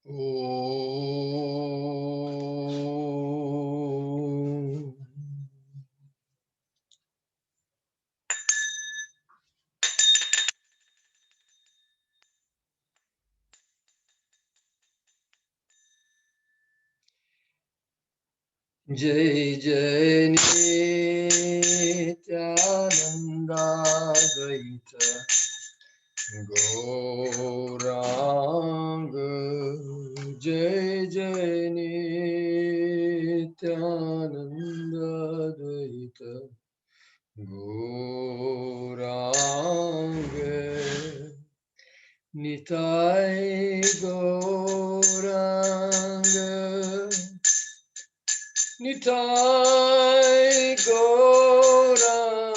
Om. Jai Jai Nityananda Dvaita Gauranga. Jai Jai Nityananda Dvaita Gauranga. Nitai Gauranga. Nitai Gauranga,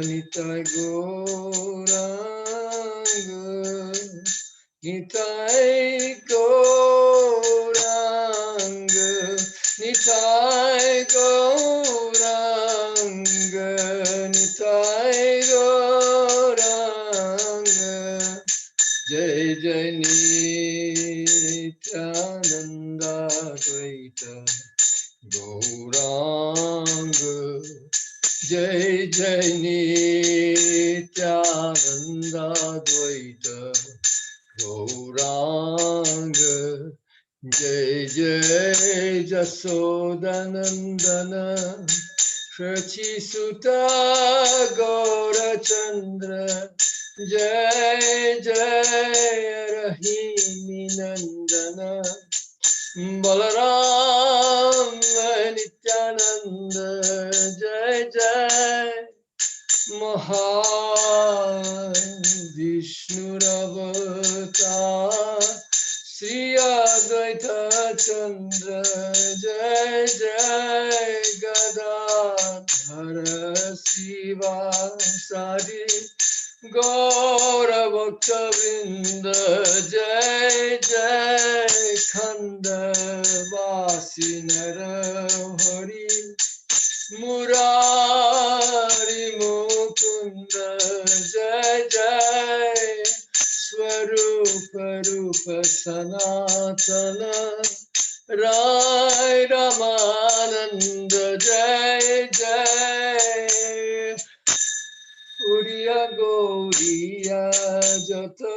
Nitai Gauranga, Nitai Gauranga, Nitai Gauranga, Nitai Gauranga. Jai Jai Nityananda Dvaita Gauranga. Jai Jai Nityananda Dvaita Gauranga. Jai Jai Jasodanandana Shachi Sutta Gaurachandra. Jai Jai Rahimi Nandana Balaram Nityananda. Jai Jai Maha Vishnuravata Sri Advaita Chandra. Jai Jai Gadadhara Siva Sadi Gaura Bhakta Vrinda. Jai Jai Khanda Vasi Narahari Murari Mukunda. Jai Jai Swarupa Rupa Sanatana Rai Ramananda. Jai Jai Uriya Gauriya Jata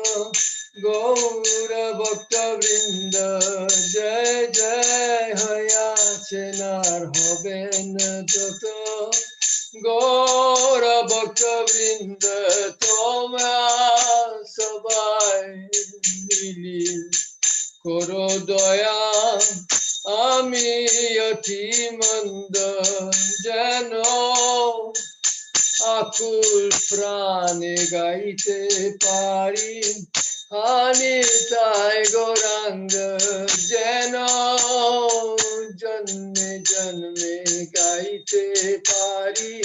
Gaura Bhakta Vrinda. Jai Jai Hayachenar Hoben Jata Gaura Bhakta Vrinda. Toma Sabai Mili Koro Daya Ami Yatimanda Jano Akul prane gaite pari Anitai Goranga. Jeno janme janme gaite pari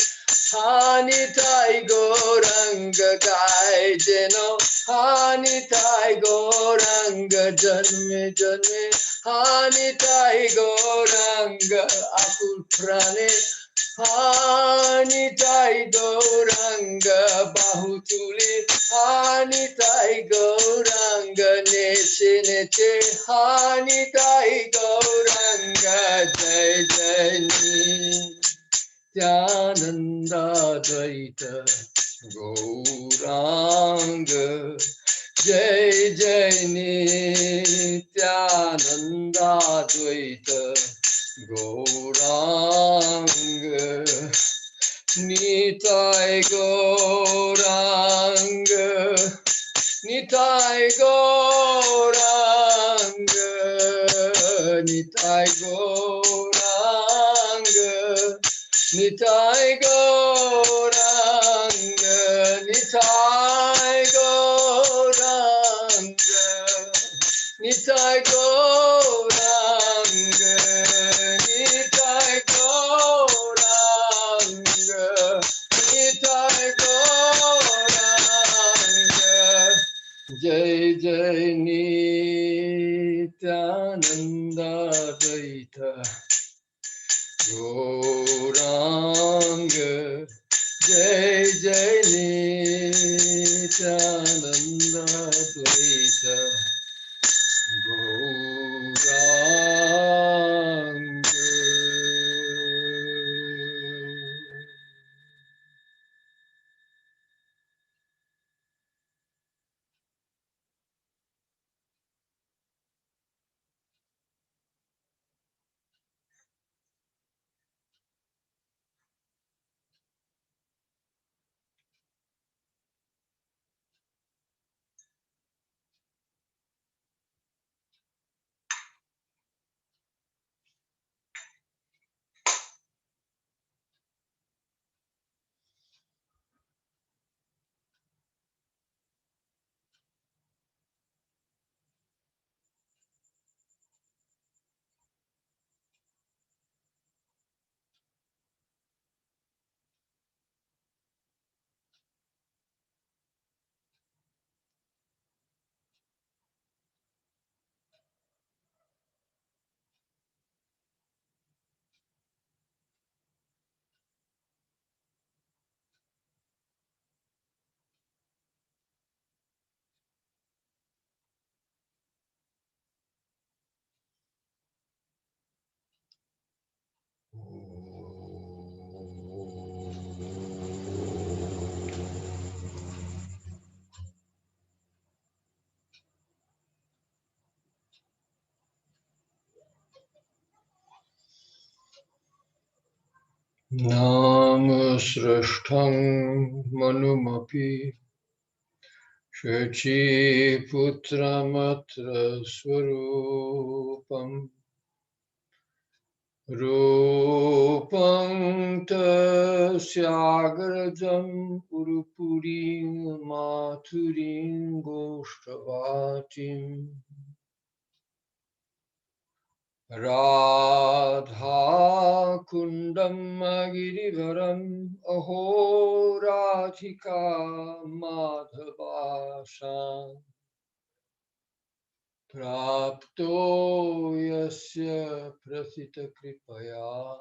Anitai Goranga gai jeno Anitai Goranga janme janme Anitai Goranga akul prane Anitai Gauranga Bahutuli Anitai Gauranga Neche Neche Anitai Gauranga. Jai Jai Nityananda Dvaita Gauranga. Jai Jai Nityananda Dvaita Gauranga. Nitai Gauranga, Nitai Gauranga, Nitai Gauranga, Nitai Gauranga, Nitai Gauranga, Nitai Gauranga, Nitai Gauranga, Nitai Gauranga. Jai Jai Nityananda Dvaita Gauranga. Jai Jai Nityananda Dvaita Namasrashtham manumapi Shachi putramatra swarupam Rupam tasyagrajam Urupurim maturim Goshtavatim Radha Kundam Girivaram Aho Radhika Madhavasha Prapto Yasya Prasita Kripaya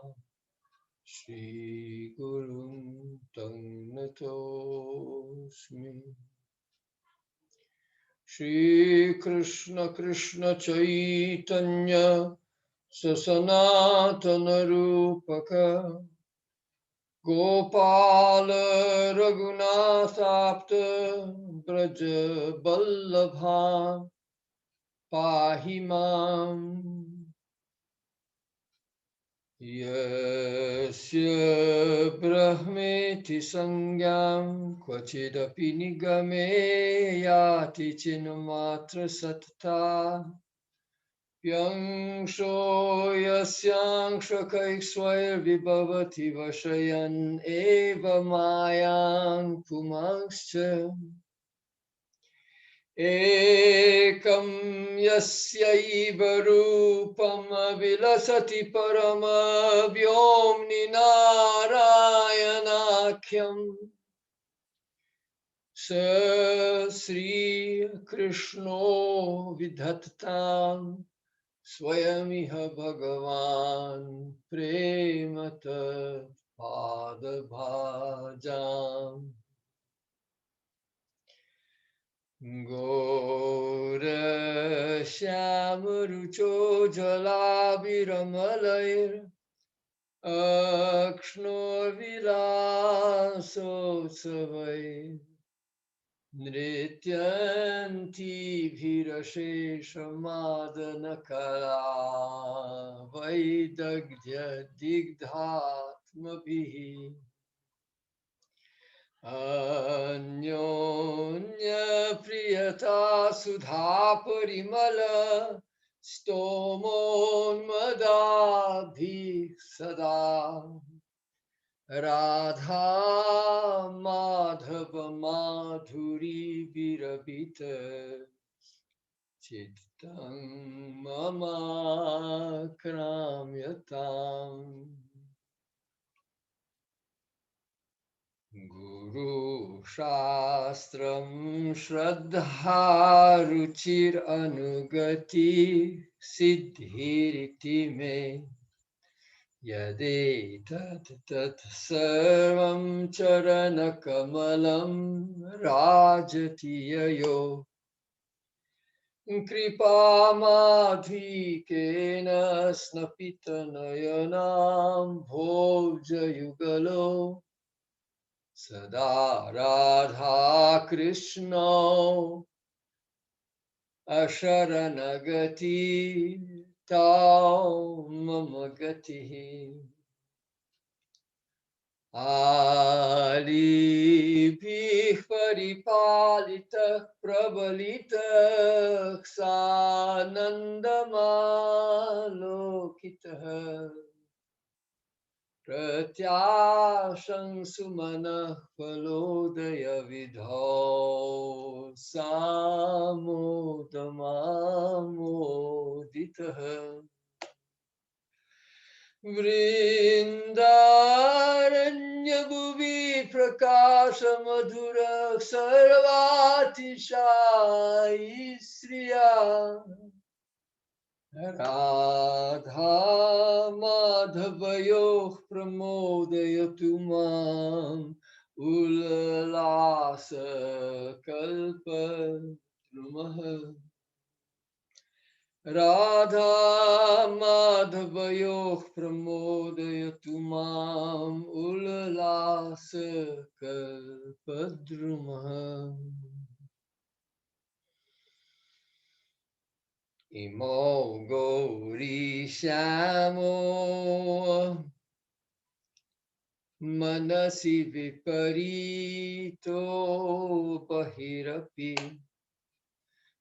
Shri Gurun Tanatosmi Shri Krishna Krishna Chaitanya Sasanatana Rupaka Gopala Raghunatapta Braja Ballabha Pahimam Yasya Brahmeti Sangyam Kvachidapi Nigame Yati Chinumatra Sattva Pyangsho Yasyangsha Kaiksvair Vibhavati Vashayan Eva Mayang Pumangscha Ekam Yasyaiva Rupam Vilasati Parama Vyomni Narayanakyam Sa Sri Krishno Vidhattam Swayamiha Bhagavan Premata Padabhajam Gora Shamarucho Jalabiramalaya Akshno Vilaso Savai Nrityanti Bhirashesha Madana Kala Vaidagya Digdhatmabhihi Anyonya Priyata Sudha Parimala Stomon Madabhi Sada Radha Madhava Madhuri Virabita Chittang Mama Kramyatam Guru Shastram Shraddha Ruchir Anugati Siddhiriti Me Yade tat tat sarvam charana kamalam rajatiyo kripa madhikena snapita nayanam bhoja yugalo sada radha krishna asharanagati tau mamagati Alibhih paripalitah prabalitah sanandamalokitah pratyashang sumanah palodaya vidho samodamamoditah Vrindaranya bhuvi prakasha madhura sarvatishai sriya Radha madhavayoh pramodayatu mam Ullasa kalpadrumaha Radha Madhavayoh Pramodayatu Mam Ullasa Kalpadrumah Imo Gauri Shamo Manasi viparito bahirapi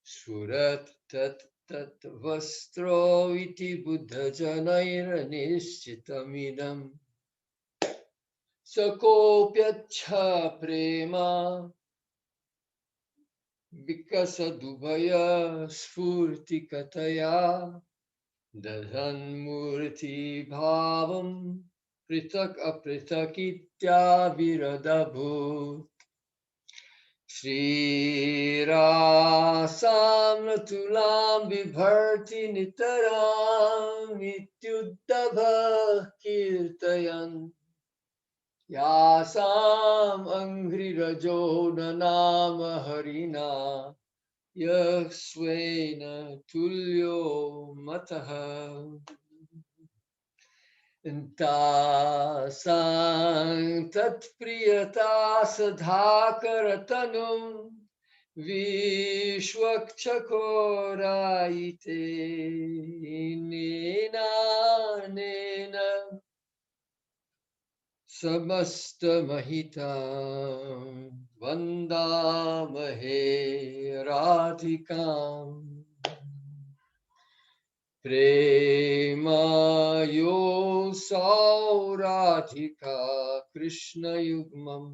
Surat tat tat vastro iti buddha janaira nishchitamidam Sakopyacha prema Vikasadubhaya sfurti kataya Dadhanmurti bhavam Pritak apritakitya viradabhut Shri Rasam Ratulam Vibharti Nitaram Nityuddhabha Kirtayan Yasam Angri Rajo Nanama Harina Yaswena Tulyo Mataha Tasang Tatpriyata Sadhakaratanum Vishwakchakoraite Nena Nena Samasta Mahitam Vandamahe Radhikam Prema Yosau Radhika Krishna Yugmam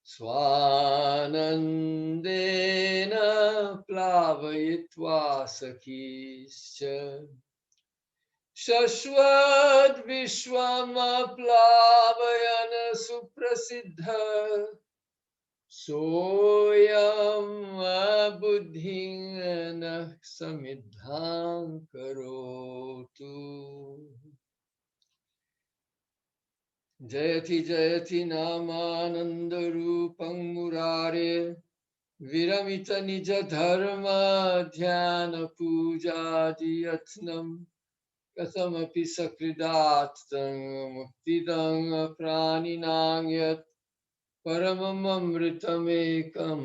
Swanandena Plavayitva Sakischa Shashwat Vishwama Plavayana Suprasiddha Soyam buddhina samidham karotu Jayati Jayati Namananda Rupam Murare Viramita Nija Dharma Dhyana Puja Diyatnam Kasamapi Sakridatam Muktidam Praninam Yat Paramamamritamekam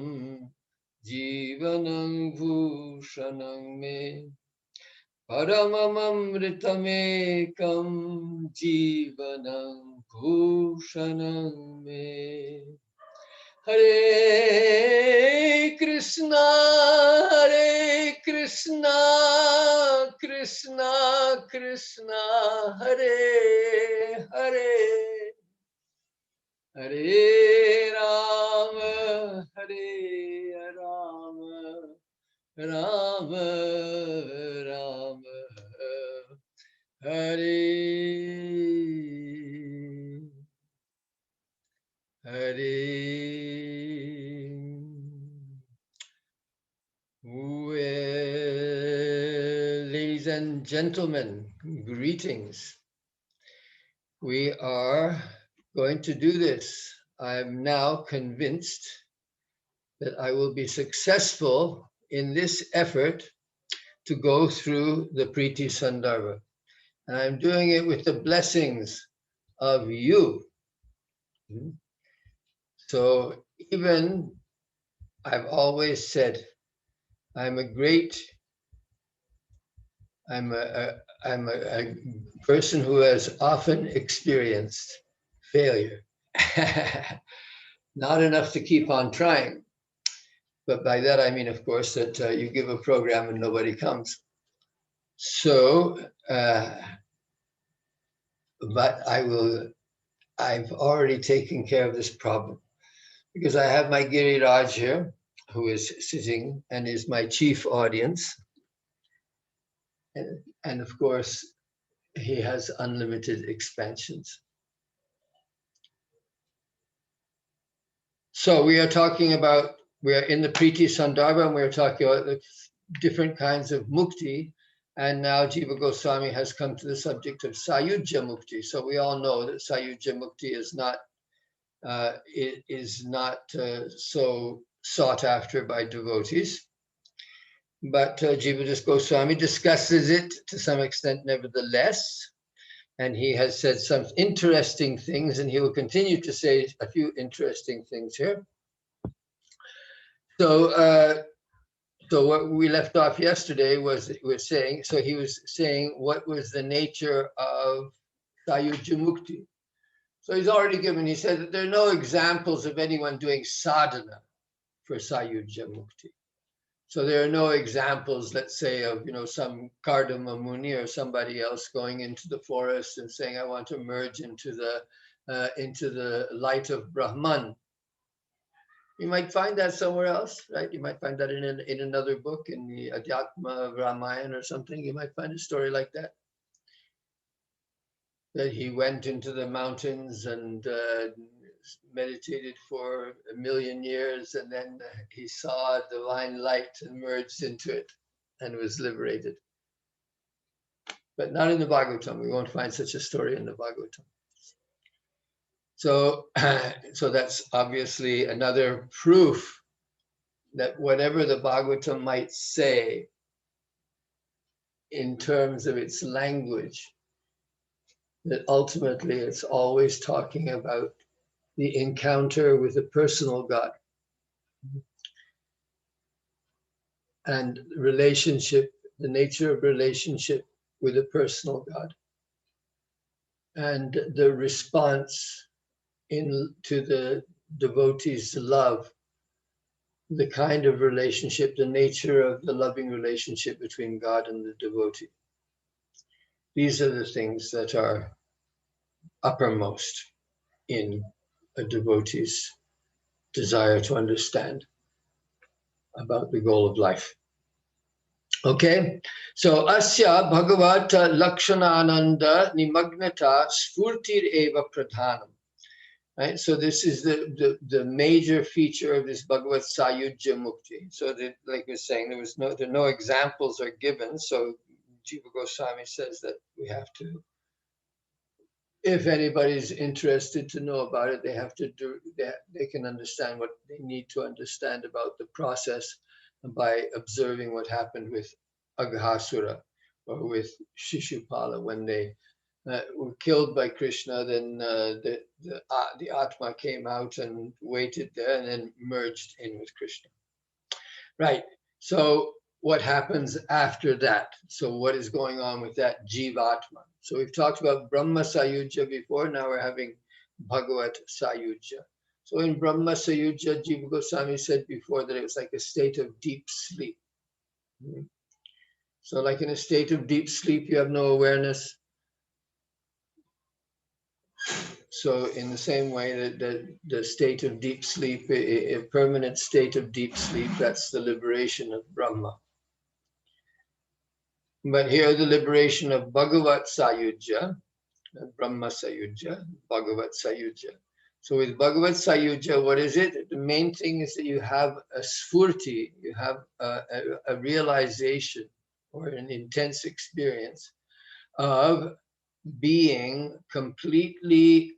Jivanam Bhushanam Me Paramamamritamekam Jivanam Bhushanam Me Hare Krishna Krishna Krishna Hare Hare Hare Rama, Hare Rama, Rama Rama, Hare Hare. Well, ladies and gentlemen, greetings. We are going to do this. I'm now convinced that I will be successful in this effort to go through the Priti Sandarbha. And I'm doing it with the blessings of you. So even I've always said, I'm a person who has often experienced failure. Not enough to keep on trying. But by that I mean, of course, that you give a program and nobody comes. So, but I've already taken care of this problem because I have my Giriraj here, who is sitting and is my chief audience. And of course, he has unlimited expansions. So we are in the Priti Sandarbha, and we are talking about the different kinds of mukti. And now Jiva Goswami has come to the subject of Sayujya Mukti. So we all know that Sayujya Mukti is not so sought after by devotees. But Jiva Goswami discusses it to some extent nevertheless. And he has said some interesting things, and he will continue to say a few interesting things here. So what we left off yesterday was he was saying what was the nature of Sayujya Mukti. So he's already given, he said that there are no examples of anyone doing sadhana for Sayujya Mukti. So there are no examples, let's say, of some Kardama Muni or somebody else going into the forest and saying, I want to merge into the light of Brahman. You might find that somewhere else, right? You might find that in another book, in the Adhyatma Ramayana or something. You might find a story like that. That he went into the mountains and meditated for 1,000,000 years, and then he saw divine light and merged into it and was liberated. But not in the Bhagavatam. We won't find such a story in the Bhagavatam. So that's obviously another proof that whatever the Bhagavatam might say in terms of its language, that ultimately it's always talking about the encounter with the personal God and relationship, the nature of relationship with a personal God, and the response to the devotee's love, the kind of relationship, the nature of the loving relationship between God and the devotee. These are the things that are uppermost in a devotee's desire to understand about the goal of life. Okay, so asya bhagavata lakshanananda nimagnata sfurtir eva pradhanam. Right, so this is the major feature of this Bhagavat Sayujya Mukti. So that, like we're saying, there are no examples are given. So Jiva Goswami says that we have to, if anybody's interested to know about it, they have to do that. They can understand what they need to understand about the process by observing what happened with Aghasura or with Shishupala when they were killed by Krishna. Then the Atma came out and waited there and then merged in with Krishna. Right. So what happens after that? So what is going on with that Jivatma? So we've talked about Brahma Sayujya before. Now we're having Bhagavat Sayujya. So in Brahma Sayujya, Jiva Goswami said before that it was like a state of deep sleep. So like in a state of deep sleep, you have no awareness. So in the same way that the state of deep sleep, a permanent state of deep sleep, that's the liberation of Brahma. But here the liberation of Bhagavat Sayujya, Brahma Sayujya, Bhagavat Sayujya. So with Bhagavat Sayujya, what is it? The main thing is that you have a sfurti, you have a realization or an intense experience of being completely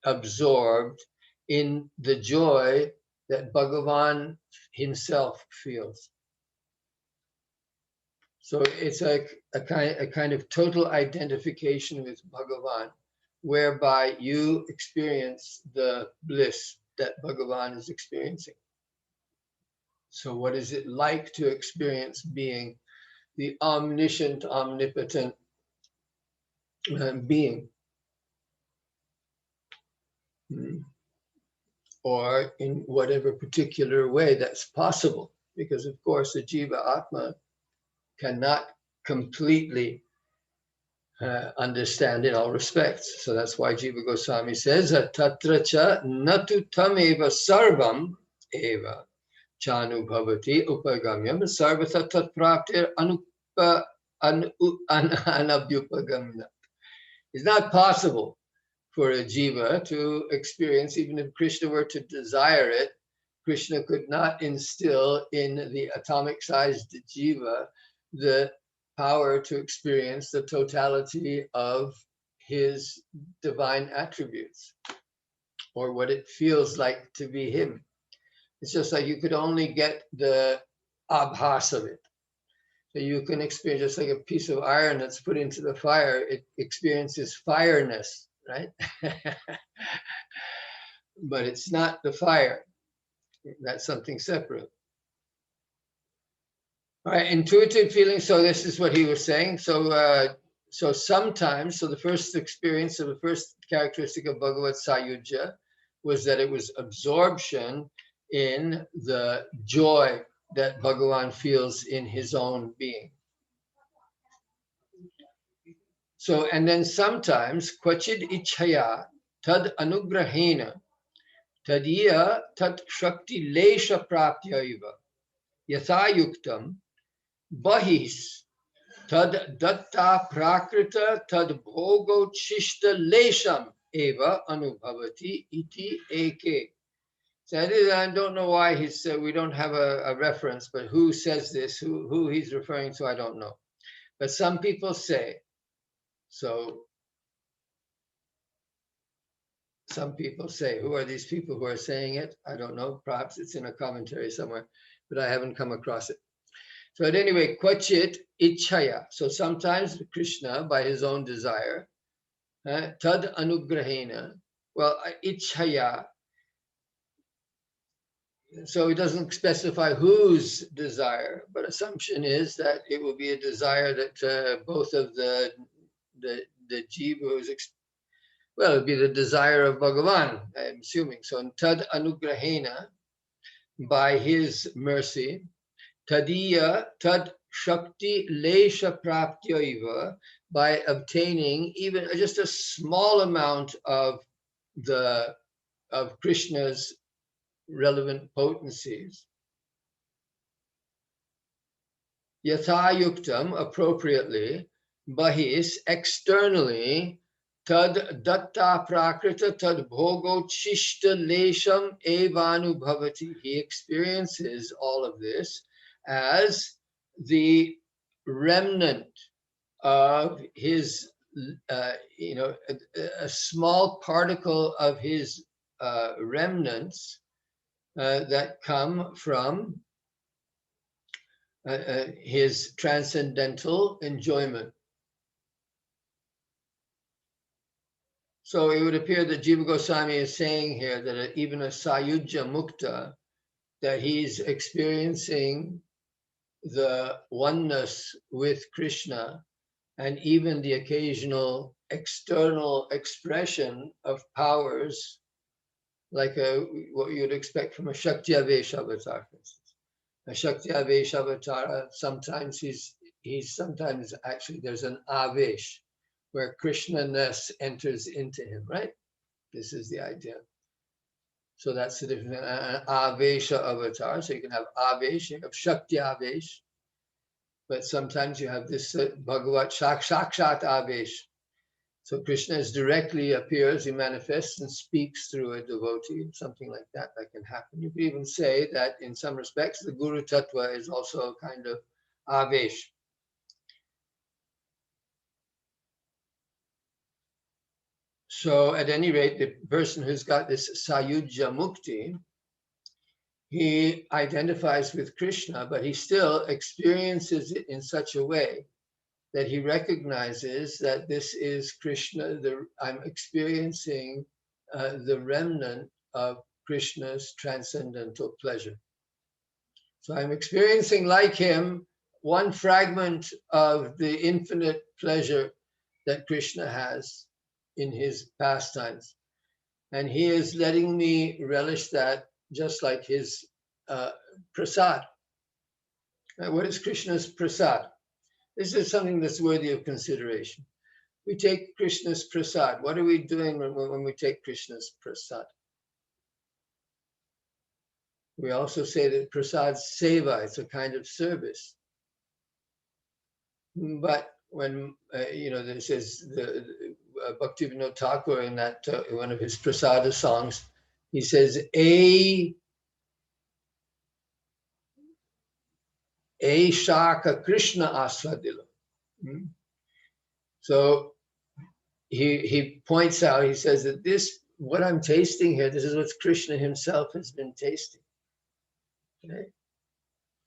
absorbed in the joy that Bhagavan himself feels. So it's like a kind of total identification with Bhagavan, whereby you experience the bliss that Bhagavan is experiencing. So what is it like to experience being the omniscient, omnipotent being? Or in whatever particular way that's possible, because of course the Jiva Atma cannot completely understand in all respects. So that's why Jiva Goswami says, Tatra cha natu tam eva sarvam eva chanubhavati upagamyam sarvata tat praptir anabhyupagamna. It's not possible for a jiva to experience, even if Krishna were to desire it. Krishna could not instill in the atomic-sized jiva the power to experience the totality of his divine attributes or what it feels like to be him. It's just like you could only get the abhas of it. So you can experience, just like a piece of iron that's put into the fire, it experiences fireness, right? But it's not the fire. That's something separate. All right, intuitive feeling. So this is what he was saying. So So sometimes, so the first experience of the first characteristic of Bhagavat Sayujya was that it was absorption in the joy that Bhagavan feels in his own being. So, and then sometimes, Kvachid Ichhaya Tad Anugrahena Tadiya Tat Shakti Lesha Praptyaiva Yathayuktam Bahis Tad Datta Prakrita Tad Bhogo Chishta Lesham Eva Anubhavati Iti Eke. So I don't know why he's we don't have a reference, but who says this, who he's referring to, I don't know. But some people say, so some people say, who are these people who are saying it? I don't know, perhaps it's in a commentary somewhere, but I haven't come across it. So at any rate, Kvachit Ichhaya. So sometimes Krishna, by his own desire, Tad Anugrahena, well, Ichhaya, so he doesn't specify whose desire, but assumption is that it will be a desire that both of the jivas, well, it would be the desire of Bhagavan, I'm assuming. So in Tad Anugrahena, by his mercy, Tadiya Tad Shakti Lesha Praptyaiva, by obtaining even just a small amount of Krishna's relevant potencies. Yathayuktam, appropriately, bahis, externally, tad datta prakrita tad bhogo chishta lesham evanu bhavati. He experiences all of this as the remnant of his, a small particle of his remnants that come from his transcendental enjoyment. So it would appear that Jiva Goswami is saying here that even a Sayujya Mukta, that he's experiencing the oneness with Krishna, and even the occasional external expression of powers, like what you'd expect from a Shakti Avesh avatar, for instance. A Shakti Avesh avatar, sometimes he's sometimes actually there's an Avesh where Krishna-ness enters into him, right? This is the idea. So that's the difference. An Avesha avatar. So you can have Avesh, you have Shakti Avesh, but sometimes you have this Bhagavat Shakshat Avesh. So Krishna directly appears, he manifests and speaks through a devotee, something like that can happen. You could even say that in some respects, the Guru Tattva is also a kind of Avesh. So at any rate, the person who's got this Sayujya Mukti, he identifies with Krishna, but he still experiences it in such a way that he recognizes that this is Krishna, I'm experiencing the remnant of Krishna's transcendental pleasure. So I'm experiencing, like him, one fragment of the infinite pleasure that Krishna has in his pastimes. And he is letting me relish that just like his prasad. What is Krishna's prasad? This is something that's worthy of consideration. We take Krishna's prasad. What are we doing when we take Krishna's prasad? We also say that prasad seva, it's a kind of service. But when, this says Bhaktivinoda Thakur in that one of his prasada songs, he says, A Shaka Krishna Aswadila. So he points out, he says that what I'm tasting here, this is what Krishna himself has been tasting. Okay?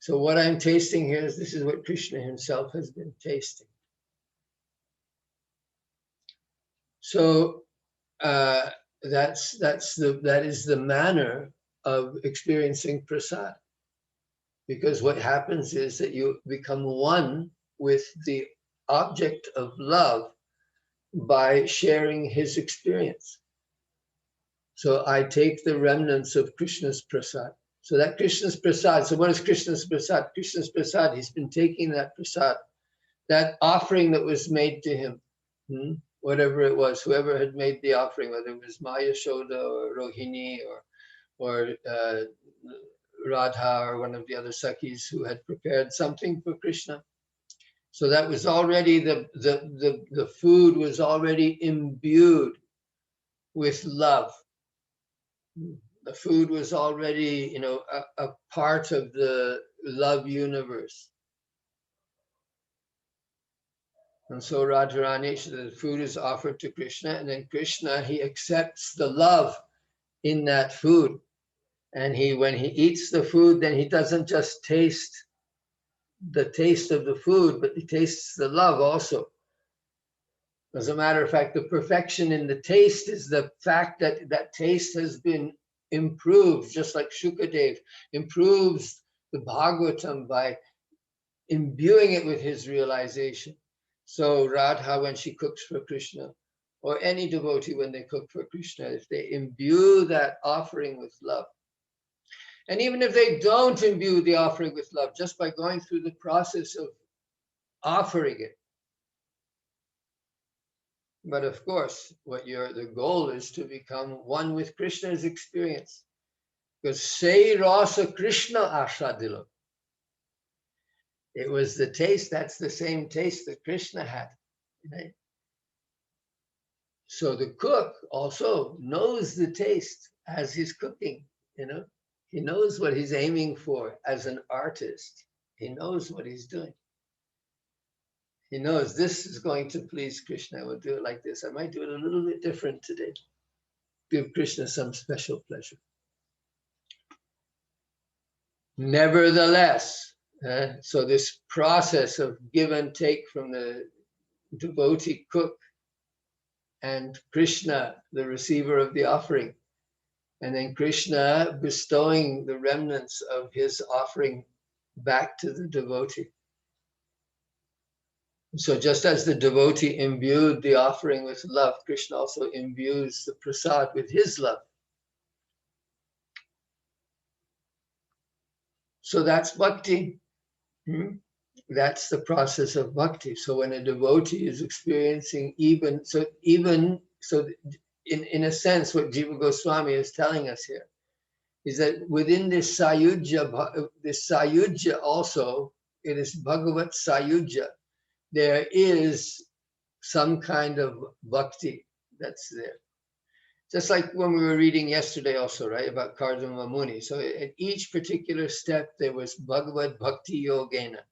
So what I'm tasting here this is what Krishna himself has been tasting. So that is the manner of experiencing prasad. Because what happens is that you become one with the object of love by sharing his experience. So I take the remnants of Krishna's prasad. So that Krishna's prasad, so what is Krishna's prasad? Krishna's prasad, he's been taking that prasad, that offering that was made to him, whatever it was, whoever had made the offering, whether it was Maya Shoda or Rohini or Radha or one of the other Sakhis who had prepared something for Krishna. So that was already, the food was already imbued with love. The food was already, a part of the love universe. And so Radharani, the food is offered to Krishna, and then Krishna, he accepts the love in that food. And when he eats the food, then he doesn't just taste the taste of the food, but he tastes the love also. As a matter of fact, the perfection in the taste is the fact that that taste has been improved, just like Shukadev improves the Bhagavatam by imbuing it with his realization. So Radha, when she cooks for Krishna, or any devotee when they cook for Krishna, if they imbue that offering with love, and even if they don't imbue the offering with love, just by going through the process of offering it. But of course, the goal is to become one with Krishna's experience. Because Sei Rasa Krishna Ashadilo. It was the taste, that's the same taste that Krishna had. Right? So the cook also knows the taste as he's cooking, He knows what he's aiming for as an artist. He knows what he's doing. He knows this is going to please Krishna. I will do it like this. I might do it a little bit different today. Give Krishna some special pleasure. Nevertheless, so this process of give and take from the devotee cook and Krishna, the receiver of the offering, and then Krishna bestowing the remnants of his offering back to the devotee. So just as the devotee imbued the offering with love, Krishna also imbues the prasad with his love. So that's bhakti. That's the process of bhakti. So when a devotee is experiencing in a sense, what Jiva Goswami is telling us here is that within this Sayujya also, it is Bhagavat Sayujya. There is some kind of bhakti that's there. Just like when we were reading yesterday also, right, about Kardama Muni. So at each particular step, there was Bhagavad Bhakti Yogena.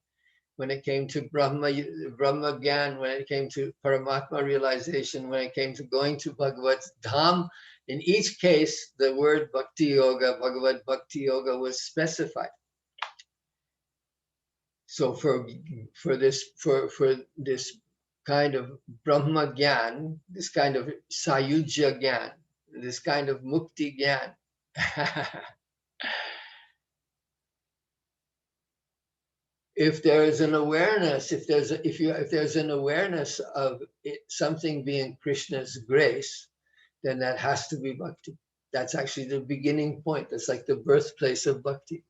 When it came to Brahma Gyan, when it came to Paramatma realization, when it came to going to Bhagavad Dham, in each case, the word Bhakti Yoga, Bhagavad Bhakti Yoga was specified. So for this kind of Brahma Gyan, this kind of Sayujya Gyan, this kind of Mukti Gyan, if there is an awareness, if there's an awareness of something being Krishna's grace, then that has to be bhakti. That's actually the beginning point. That's like the birthplace of bhakti.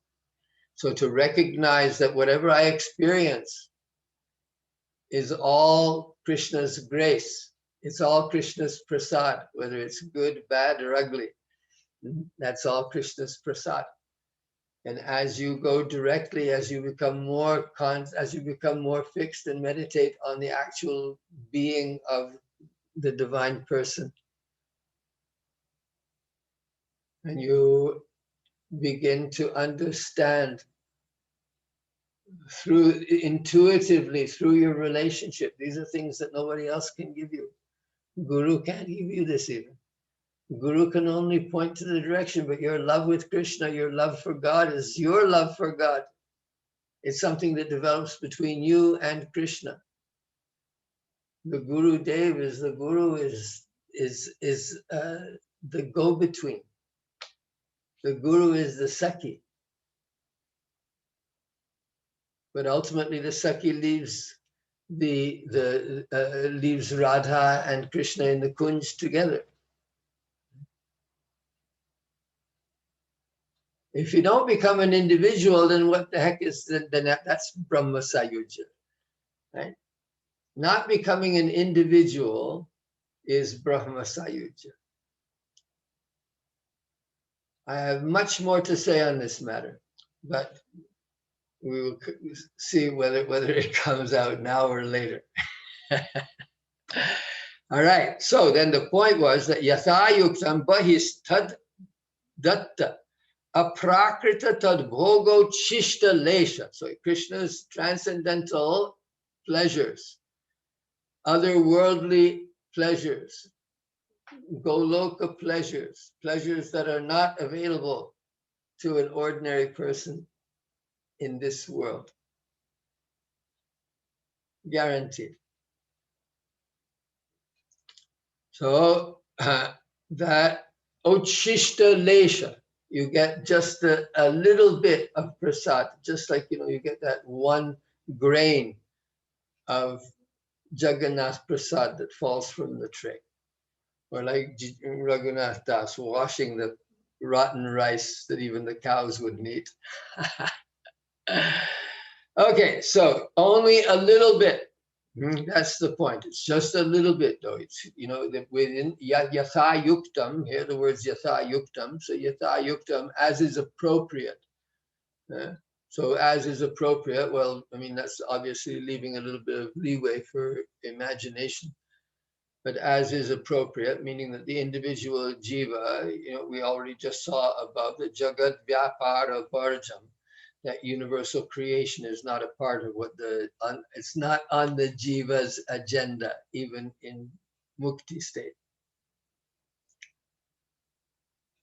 So to recognize that whatever I experience is all Krishna's grace. It's all Krishna's prasad, whether it's good, bad, or ugly. That's all Krishna's prasad. And as you go directly, as you become more fixed and meditate on the actual being of the divine person, and you begin to understand intuitively through your relationship. These are things that nobody else can give you. Guru can't give you this even. Guru can only point to the direction, but your love with Krishna, your love for God is your love for God. It's something that develops between you and Krishna. The Guru Dev is the go-between. The Guru is the Sakhi. But ultimately the Sakhi leaves leaves Radha and Krishna in the Kunj together. If you don't become an individual, then what the heck is that? Then that's Brahma Sayujya, right? Not becoming an individual is Brahma Sayujya. I have much more to say on this matter, but we will see whether it comes out now or later. All right. So then the point was that Yathayuktam Bahis Tad Datta Aprakrita Tad Bhogo Chishta Lesha. So Krishna's transcendental pleasures, otherworldly pleasures, Goloka pleasures, pleasures that are not available to an ordinary person in this world. Guaranteed. So that Ochishta Lesha, you get just a little bit of prasad, just like, you get that 1 grain of Jagannath prasad that falls from the tray. Or like Raghunath Das washing the rotten rice that even the cows wouldn't eat. Okay, so only a little bit. That's the point. It's just a little bit, though. It's, that within Yatha Yuktam, here the words Yatha Yuktam. So Yatha Yuktam, as is appropriate. So as is appropriate, well, I mean, that's obviously leaving a little bit of leeway for imagination. But as is appropriate, meaning that the individual jiva, we already just saw above the Jagat Vyapara Varjam, that universal creation is not a part of what it's not on the jiva's agenda, even in Mukti state.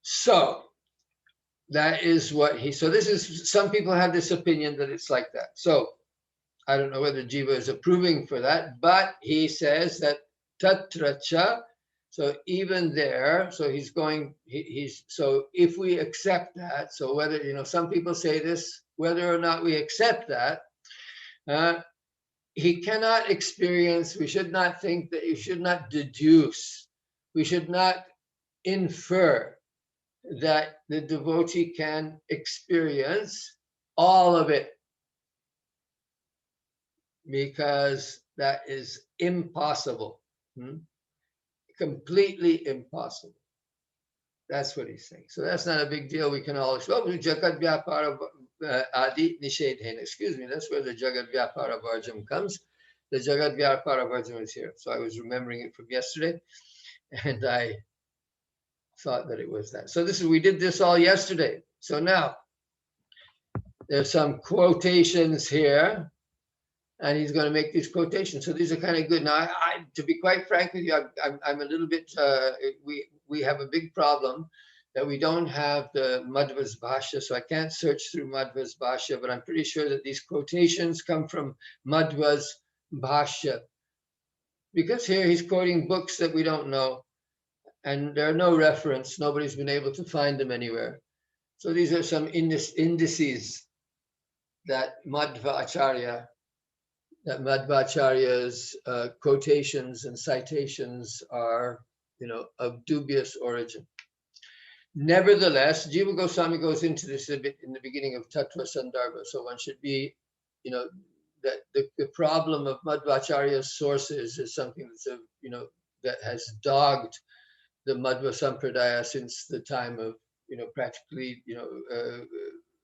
So that is what so this is, some people have this opinion that it's like that. So I don't know whether jiva is approving for that, but he says that tatracha, so even there, so he's going, so if we accept that, so whether, some people say this, whether or not we accept that, he cannot experience, we should not think that, you should not deduce, we should not infer that the devotee can experience all of it, because that is impossible. Completely impossible. That's what he's saying. So that's not a big deal. We can all Jagat Vyapara Adi Nishedhen. Excuse me, that's where the Jagat Vyapara Varjam comes. The Jagat Vyapara Varjam is here. So I was remembering it from yesterday, and I thought that it was that. So we did this all yesterday. So now there's some quotations here. And he's going to make these quotations. So these are kind of good. Now, to be quite frank with you, I'm a little bit, we have a big problem that we don't have the Madhva's Bhashya, so I can't search through Madhva's Bhashya, but I'm pretty sure that these quotations come from Madhva's Bhashya. Because here he's quoting books that we don't know, and there are no reference. Nobody's been able to find them anywhere. So these are some indices that Madhvacharya's quotations and citations are, of dubious origin. Nevertheless, Jiva Goswami goes into this a bit in the beginning of Tattva Sandarbha. So one should be, that the problem of Madhvacharya's sources is something that's, that has dogged the Madhva Sampradaya since the time of, practically,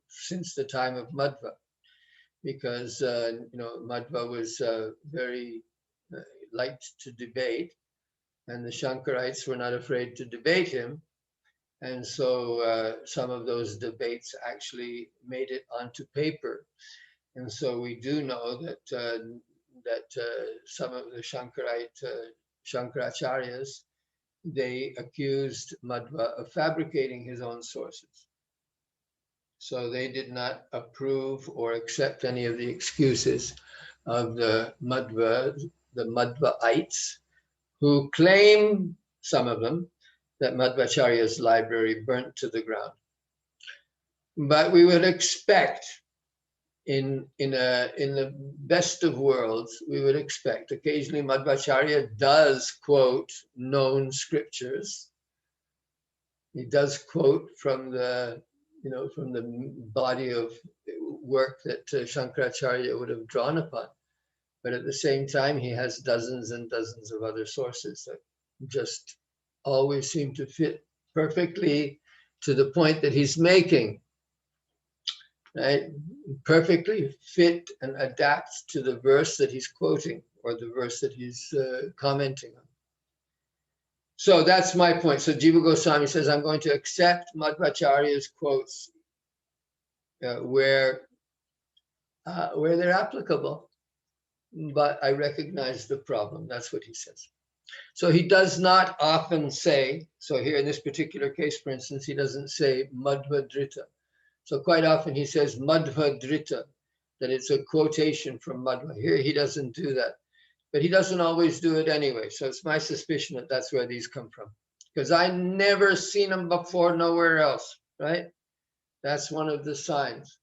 since the time of Madhva. Because Madhva was very liked to debate, and the Shankarites were not afraid to debate him, and so some of those debates actually made it onto paper, and so we do know that some of the Shankaracharyas, they accused Madhva of fabricating his own sources. So they did not approve or accept any of the excuses of the Madhvaites, who claim, some of them, that Madhvacharya's library burnt to the ground. But we would expect in the best of worlds, we would expect occasionally Madhvacharya does quote known scriptures. He does quote from the from the body of work that Shankaracharya would have drawn upon. But at the same time, he has dozens and dozens of other sources that just always seem to fit perfectly to the point that he's making, right? Perfectly fit and adapts to the verse that he's quoting or the verse that he's commenting on. So that's my point. So Jiva Goswami says, I'm going to accept Madhvacharya's quotes where they're applicable, but I recognize the problem. That's what he says. So he does not often say, so here in this particular case, for instance, he doesn't say Madhvadrita. So quite often he says Madhvadrita, that it's a quotation from Madhva. Here he doesn't do that, but he doesn't always do it anyway. So it's my suspicion that that's where these come from, because I never seen them before nowhere else, right? That's one of the signs.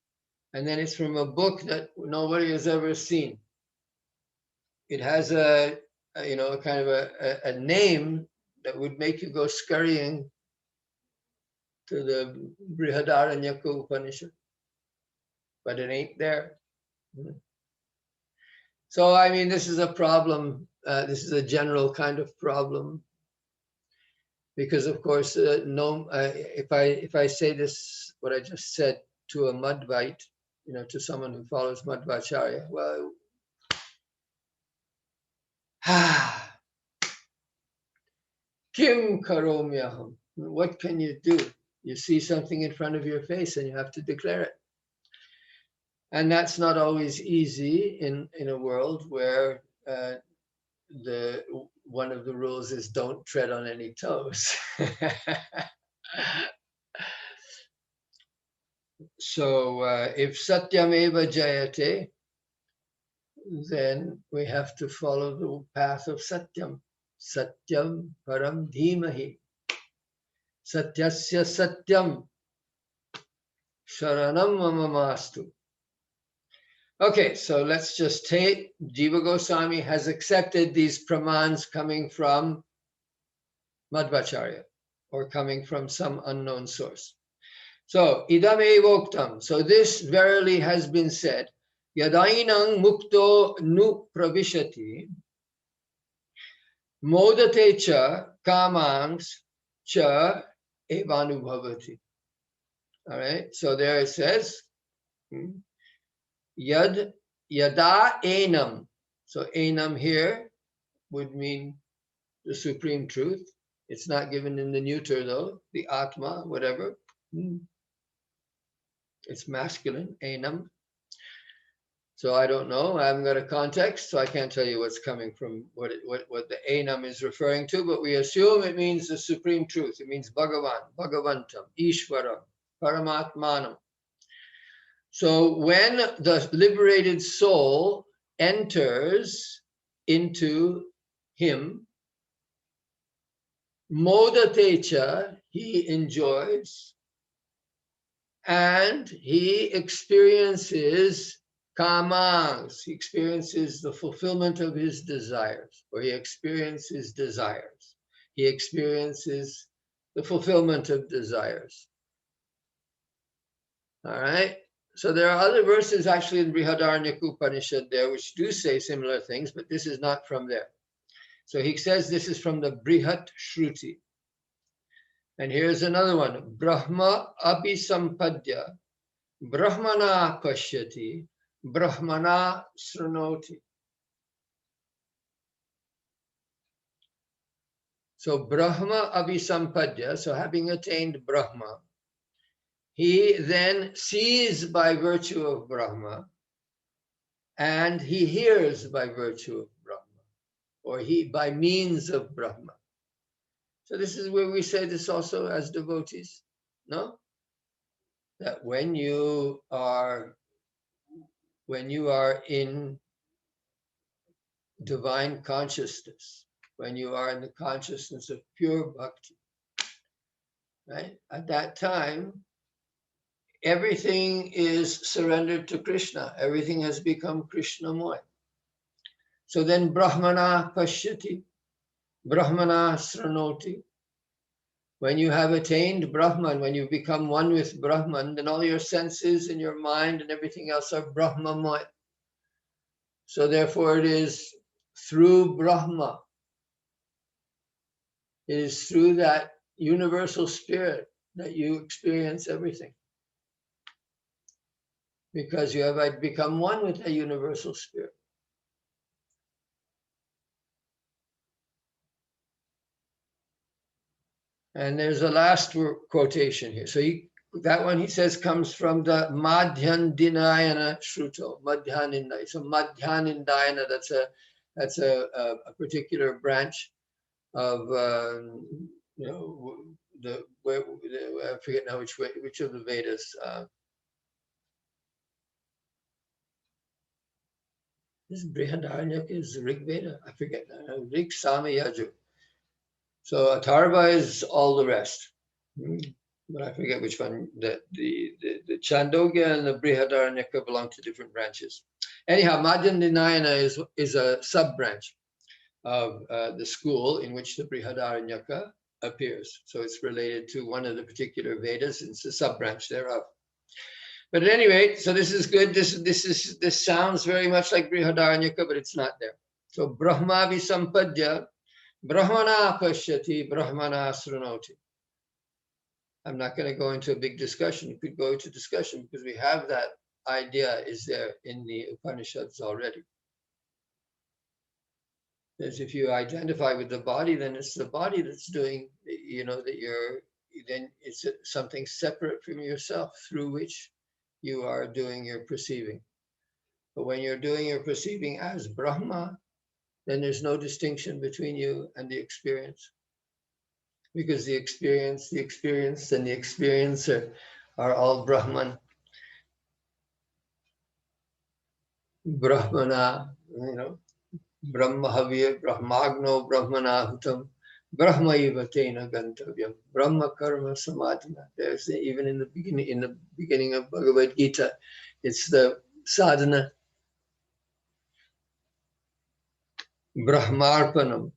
And then it's from a book that nobody has ever seen. It has a kind of a name that would make you go scurrying to the Brihadaranyaka Upanishad, but it ain't there. So, I mean, this is a problem. This is a general kind of problem, because, of course, if I say this, what I just said, to a Madhvite, to someone who follows Madhvacharya, well, Kim karomyaham. What can you do? You see something in front of your face and you have to declare it. And that's not always easy in a world where one of the rules is don't tread on any toes. So if satyameva jayate, then we have to follow the path of satyam. Satyam param dhimahi. Satyasya satyam sharanam mamamastu. Okay, so let's just take Jiva Goswami has accepted these pramans coming from Madhvacharya or coming from some unknown source. So idam evoktam. So this verily has been said. Yadainang mukto nu pravishati modate cha kamangs cha evanubhavati. All right, so there it says, yada enam. So enam here would mean the supreme truth. It's not given in the neuter though, the atma, whatever. It's masculine, enam. So I don't know, I haven't got a context, so I can't tell you what's coming from, what the enam is referring to, but we assume it means the supreme truth. It means Bhagavan, Bhagavantam, Ishvaram, Paramatmanam. So when the liberated soul enters into him, modatecha, he enjoys, and he experiences kamangs, he experiences the fulfillment of his desires, or he experiences desires. He experiences the fulfillment of desires. All right. So there are other verses actually in Brihadaranyaka Upanishad there which do say similar things, but this is not from there. So he says this is from the Brihat Shruti. And here's another one. Brahma abhisampadya, Brahmana pashyati, Brahmana srunoti. So Brahma abhisampadya, so having attained Brahma, he then sees by virtue of Brahma, and he hears by virtue of Brahma, or he by means of Brahma. So this is where we say this also as devotees, no? That when you are in divine consciousness, when you are in the consciousness of pure bhakti, right? At that time, everything is surrendered to Krishna. Everything has become Krishnamoy. So then Brahmana Pashyati, Brahmana Sranoti. When you have attained Brahman, when you become one with Brahman, then all your senses and your mind and everything else are Brahmamoy. So therefore it is through Brahma, it is through that universal spirit that you experience everything. Because you have become one with that universal spirit. And there's a last quotation here. So that one he says comes from the Madhyandinayana Shruto, Madhyanindayana. So Madhyanindayana, that's a particular branch of you know, I forget now which of the Vedas. Is Brihadaranyaka is Rig Veda? I forget now. Rig Sama Yaju. So Atharva is all the rest. But I forget which one. The Chandogya and the Brihadaranyaka belong to different branches. Anyhow, Madhyandinayana is a sub-branch of the school in which the Brihadaranyaka appears. So it's related to one of the particular Vedas. It's a sub-branch thereof. But at any rate, so this is good. This sounds very much like Brihadaranyaka, but it's not there. So Brahma Visampadya, Brahmana Pashyati, Brahmana Sranoti. I'm not going to go into a big discussion. You could go into discussion because we have that idea is there in the Upanishads already. As if you identify with the body, then it's the body that's doing, then it's something separate from yourself through which you are doing your perceiving. But when you're doing your perceiving as Brahma, then there's no distinction between you and the experience. Because the experience, and the experiencer are all Brahman. Brahmana, Brahmahavya, Brahmagno, Brahmanahutam, Brahmaiva tena gantavyam, Brahma karma samadhina. There's even in the beginning of Bhagavad Gita, it's the sadhana. Brahmarpanam,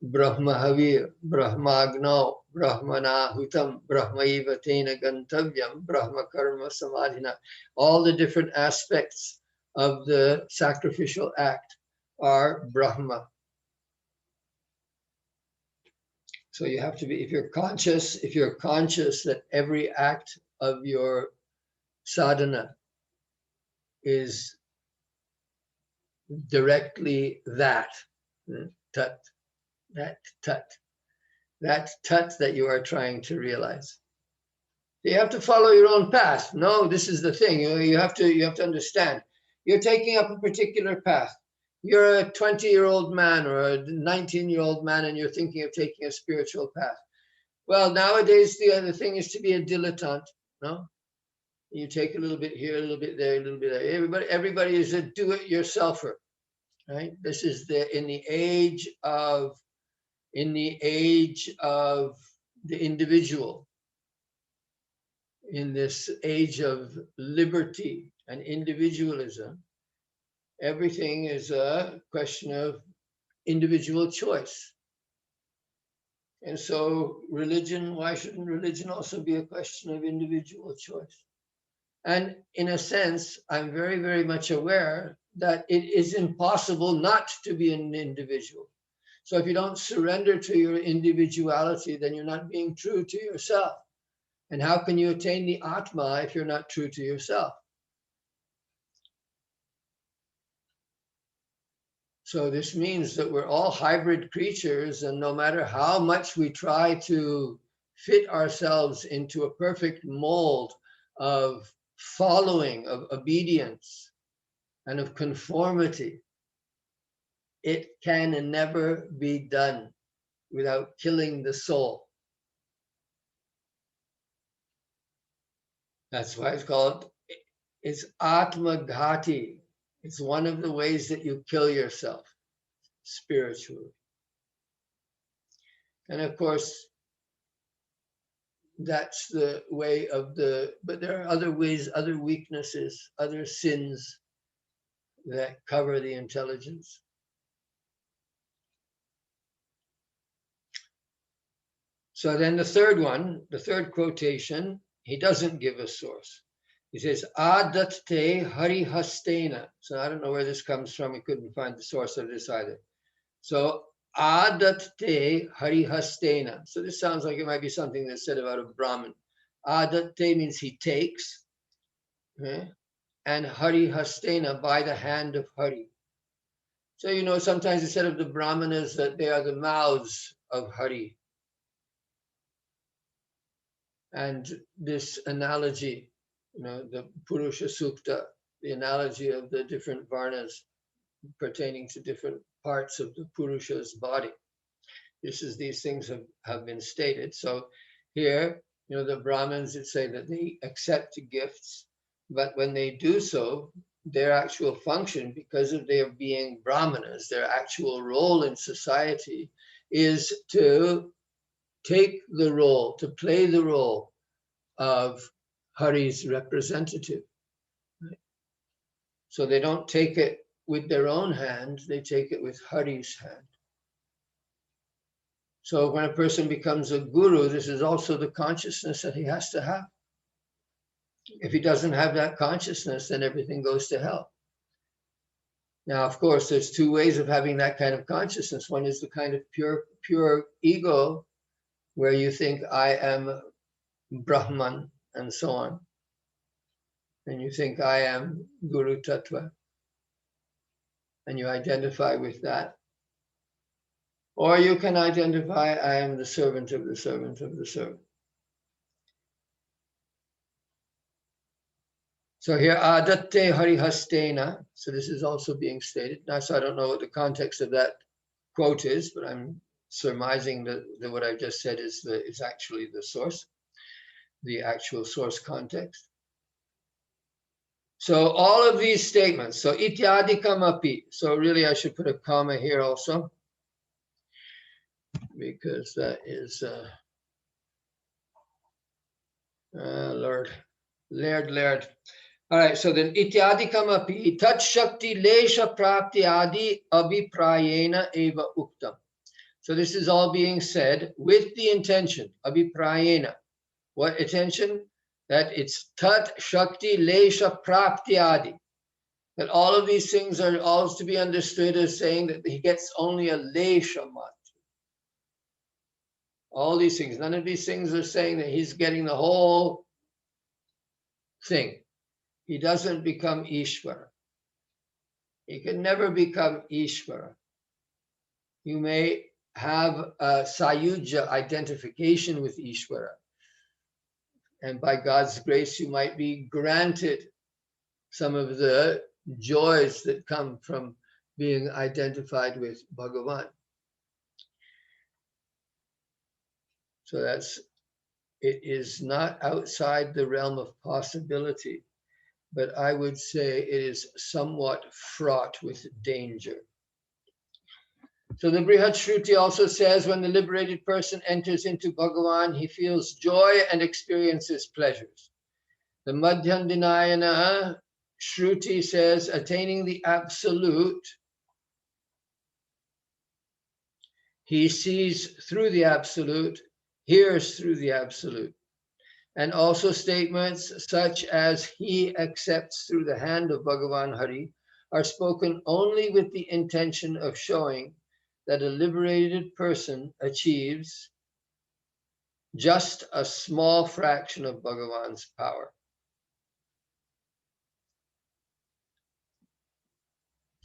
Brahmahavya, Brahmagno, Brahmanahutam, Brahmaiva tena gantavyam, Brahma karma samadhina. All the different aspects of the sacrificial act are Brahma. So you have to be, if you're conscious that every act of your sadhana is directly that tat that you are trying to realize. You have to follow your own path. No, this is the thing. You have to understand. You're taking up a particular path. You're a 20-year-old man or a 19-year-old man and you're thinking of taking a spiritual path. Well, nowadays the other thing is to be a dilettante, no? You take a little bit here, a little bit there, a little bit there. Everybody is a do-it-yourselfer, right? This is in the age of the individual, in this age of liberty and individualism. Everything is a question of individual choice. And so religion, why shouldn't religion also be a question of individual choice? And in a sense, I'm very, very much aware that it is impossible not to be an individual. So if you don't surrender to your individuality, then you're not being true to yourself. And how can you attain the Atma if you're not true to yourself? So this means that we're all hybrid creatures, and no matter how much we try to fit ourselves into a perfect mold of following, of obedience, and of conformity, it can never be done without killing the soul. That's why it's Atma Ghati. It's one of the ways that you kill yourself spiritually. And of course, that's the way of the, but there are other ways, other weaknesses, other sins that cover the intelligence. So then the third one, the third quotation, he doesn't give a source. He says, Adatte harihastena. So I don't know where this comes from. We couldn't find the source of this either. So Adatte harihastena. So this sounds like it might be something that's said about a Brahmin. Adatte means he takes, okay? And harihastena, by the hand of Hari. So, you know, sometimes it's said of the Brahmanas that they are the mouths of Hari. And this analogy, you know, the Purusha Sukta, the analogy of the different varnas pertaining to different parts of the Purusha's body. These things have been stated. So here, you know, the Brahmins would say that they accept gifts, but when they do so, their actual function, because of their being Brahmanas, their actual role in society is to take the role, to play the role of Hari's representative. So they don't take it with their own hand, they take it with Hari's hand. So when a person becomes a guru, this is also the consciousness that he has to have. If he doesn't have that consciousness, then everything goes to hell. Now, of course, there's two ways of having that kind of consciousness. One is the kind of pure ego, where you think I am Brahman and so on. And you think I am Guru Tattva. And you identify with that. Or you can identify, I am the servant of the servant of the servant. So here, Adatte harihastena. So this is also being stated. Now, so I don't know what the context of that quote is, but I'm surmising that what I just said is actually the source, the actual source context. So all of these statements, so ityadikam api. So really I should put a comma here also, because that is, Lord. All right, so then ityadikam api tat shakti lesha prapti adi abhiprayena eva uktam. So this is all being said with the intention, abhiprayena. What intention? That it's tat shakti lesha prapti adi. That all of these things are all to be understood as saying that he gets only a lesha mat. All these things, none of these things are saying that he's getting the whole thing. He doesn't become Ishvara. He can never become Ishvara. You may have a Sayujya identification with Ishvara. And by God's grace, you might be granted some of the joys that come from being identified with Bhagavan. So it is not outside the realm of possibility, but I would say it is somewhat fraught with danger. So the Brihad Shruti also says when the liberated person enters into Bhagavan, he feels joy and experiences pleasures. The Madhyandinayana Shruti says attaining the absolute, he sees through the absolute, hears through the absolute. And also statements such as he accepts through the hand of Bhagavan Hari are spoken only with the intention of showing that a liberated person achieves just a small fraction of Bhagavan's power.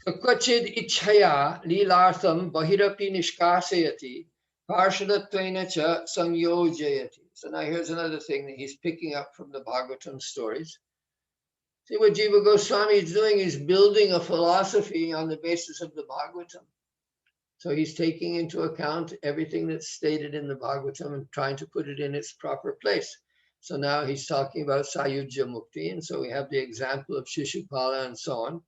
So Kvachid Ichhaya Lilartham Bahirapi Nishkasayati Parshadatvena Cha Samyojayati. So now here's another thing that he's picking up from the Bhagavatam stories. See what Jiva Goswami is doing is building a philosophy on the basis of the Bhagavatam. So he's taking into account everything that's stated in the Bhagavatam and trying to put it in its proper place. So now he's talking about Sayujya Mukti, and so we have the example of Shishupala and so on.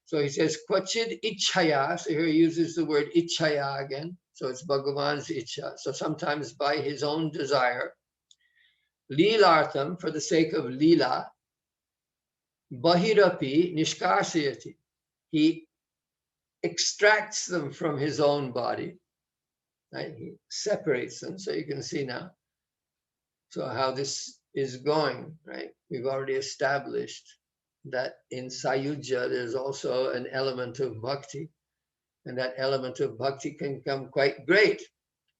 So he says, Kvachid Ichhaya. So here he uses the word Ichhaya again. So it's Bhagavan's Ichha. So sometimes by his own desire. Leelartham, for the sake of Leela, Bahirapi Nishkarsayati. He extracts them from his own body, right? He separates them, so you can see now. So how this is going, right? We've already established that in Sayujya there's also an element of bhakti, and that element of bhakti can come quite great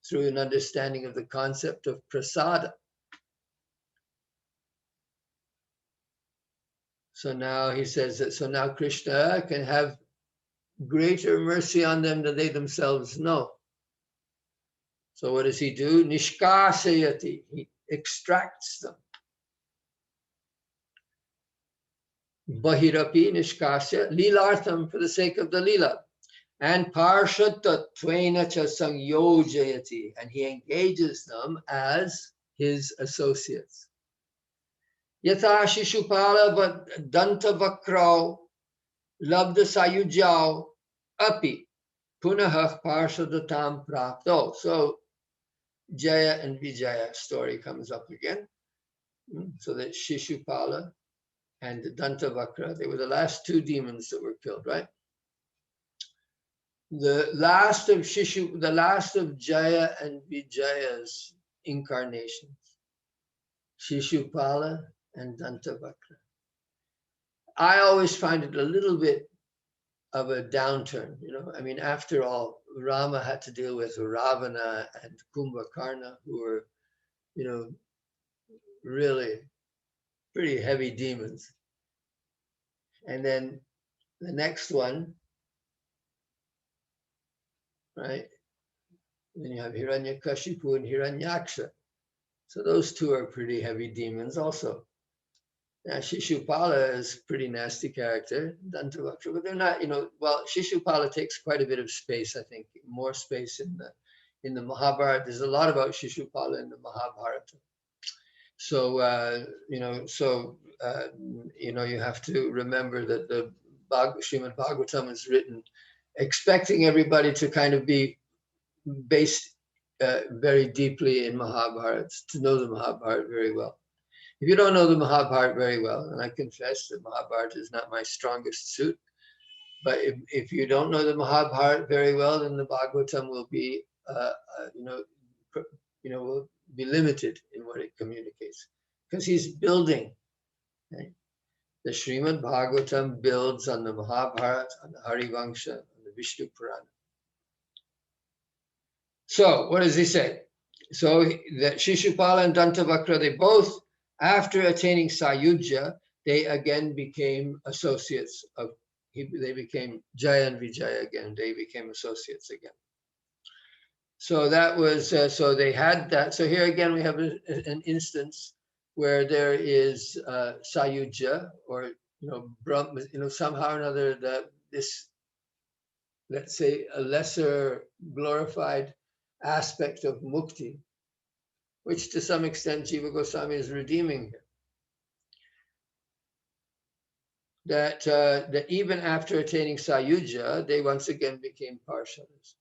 through an understanding of the concept of prasada. So now he says that, so now Krishna can have greater mercy on them than they themselves know. So what does he do? Nishkasayati, he extracts them. Bahirapi nishkasya, lilartham, for the sake of the lila. And parshata tvena cha sangyojayati, and he engages them as his associates. Yatha Shishupala but danta vakrau labda sayujau api punahah parshadatam prapto. So Jaya and Vijaya story comes up again. So that Shishupala and Dantavakra, they were the last two demons that were killed, right? The last of Jaya and Vijaya's incarnations, Shishupala and Dantavakra. I always find it a little bit of a downturn, you know. I mean, after all, Rama had to deal with Ravana and Kumbhakarna, who were, you know, really pretty heavy demons. And then the next one, right? Then you have Hiranyakashipu and Hiranyaksha. So those two are pretty heavy demons also. Now Shishupala is a pretty nasty character, Dantavakra, but they're not, you know, well, Shishupala takes quite a bit of space, I think, more space in the Mahabharata. There's a lot about Shishupala in the Mahabharata. So, you know, you have to remember that the Srimad Bhagavatam is written expecting everybody to kind of be based very deeply in Mahabharata, to know the Mahabharata very well. If you don't know the Mahabharata very well, and I confess that Mahabharata is not my strongest suit, but if you don't know the Mahabharata very well, then the Bhagavatam will be, will be limited in what it communicates, because he's building. Right? The Srimad Bhagavatam builds on the Mahabharata, on the Harivangsha, on the Vishnu Purana. So what does he say? So that Shishupala and Dantavakra, they both, after attaining Sayujya, they again became associates of, they became Jaya and Vijaya again, they became associates again. So that was, so they had that. So here again, we have an instance where there is Sayujya, or, somehow or another, this, let's say, a lesser glorified aspect of Mukti, which to some extent Jiva Goswami is redeeming here. That even after attaining Sayujya, they once again became Parshadas.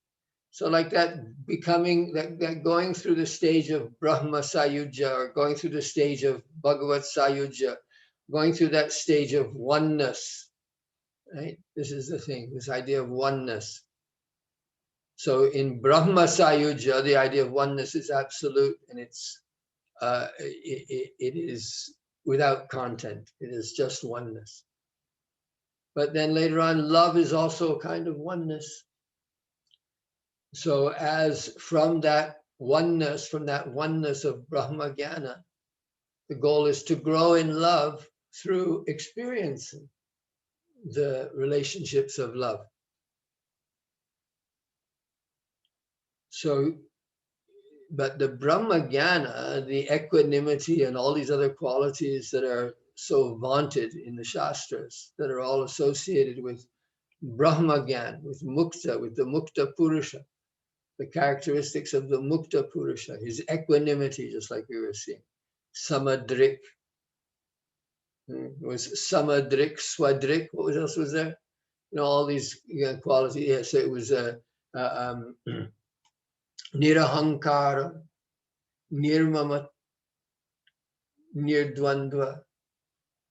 So like that becoming, that going through the stage of Brahma Sayujya, or going through the stage of Bhagavat Sayujya, going through that stage of oneness, right? This is the thing, this idea of oneness. So in Brahma Sayujya, the idea of oneness is absolute, and it is without content. It is just oneness. But then later on, love is also a kind of oneness. So as from that oneness of Brahma Jnana, the goal is to grow in love through experiencing the relationships of love. So, but the Brahma Jnana, the equanimity and all these other qualities that are so vaunted in the Shastras, that are all associated with Brahma Jnana, with Mukta, with the Mukta Purusha, the characteristics of the Mukta Purusha, his equanimity, just like we were seeing. Samadrik. It was Samadrik, Swadrik, what else was there? You know, all these qualities. Yeah, so it was Nirahankara, Nirmama, Nirdvandva,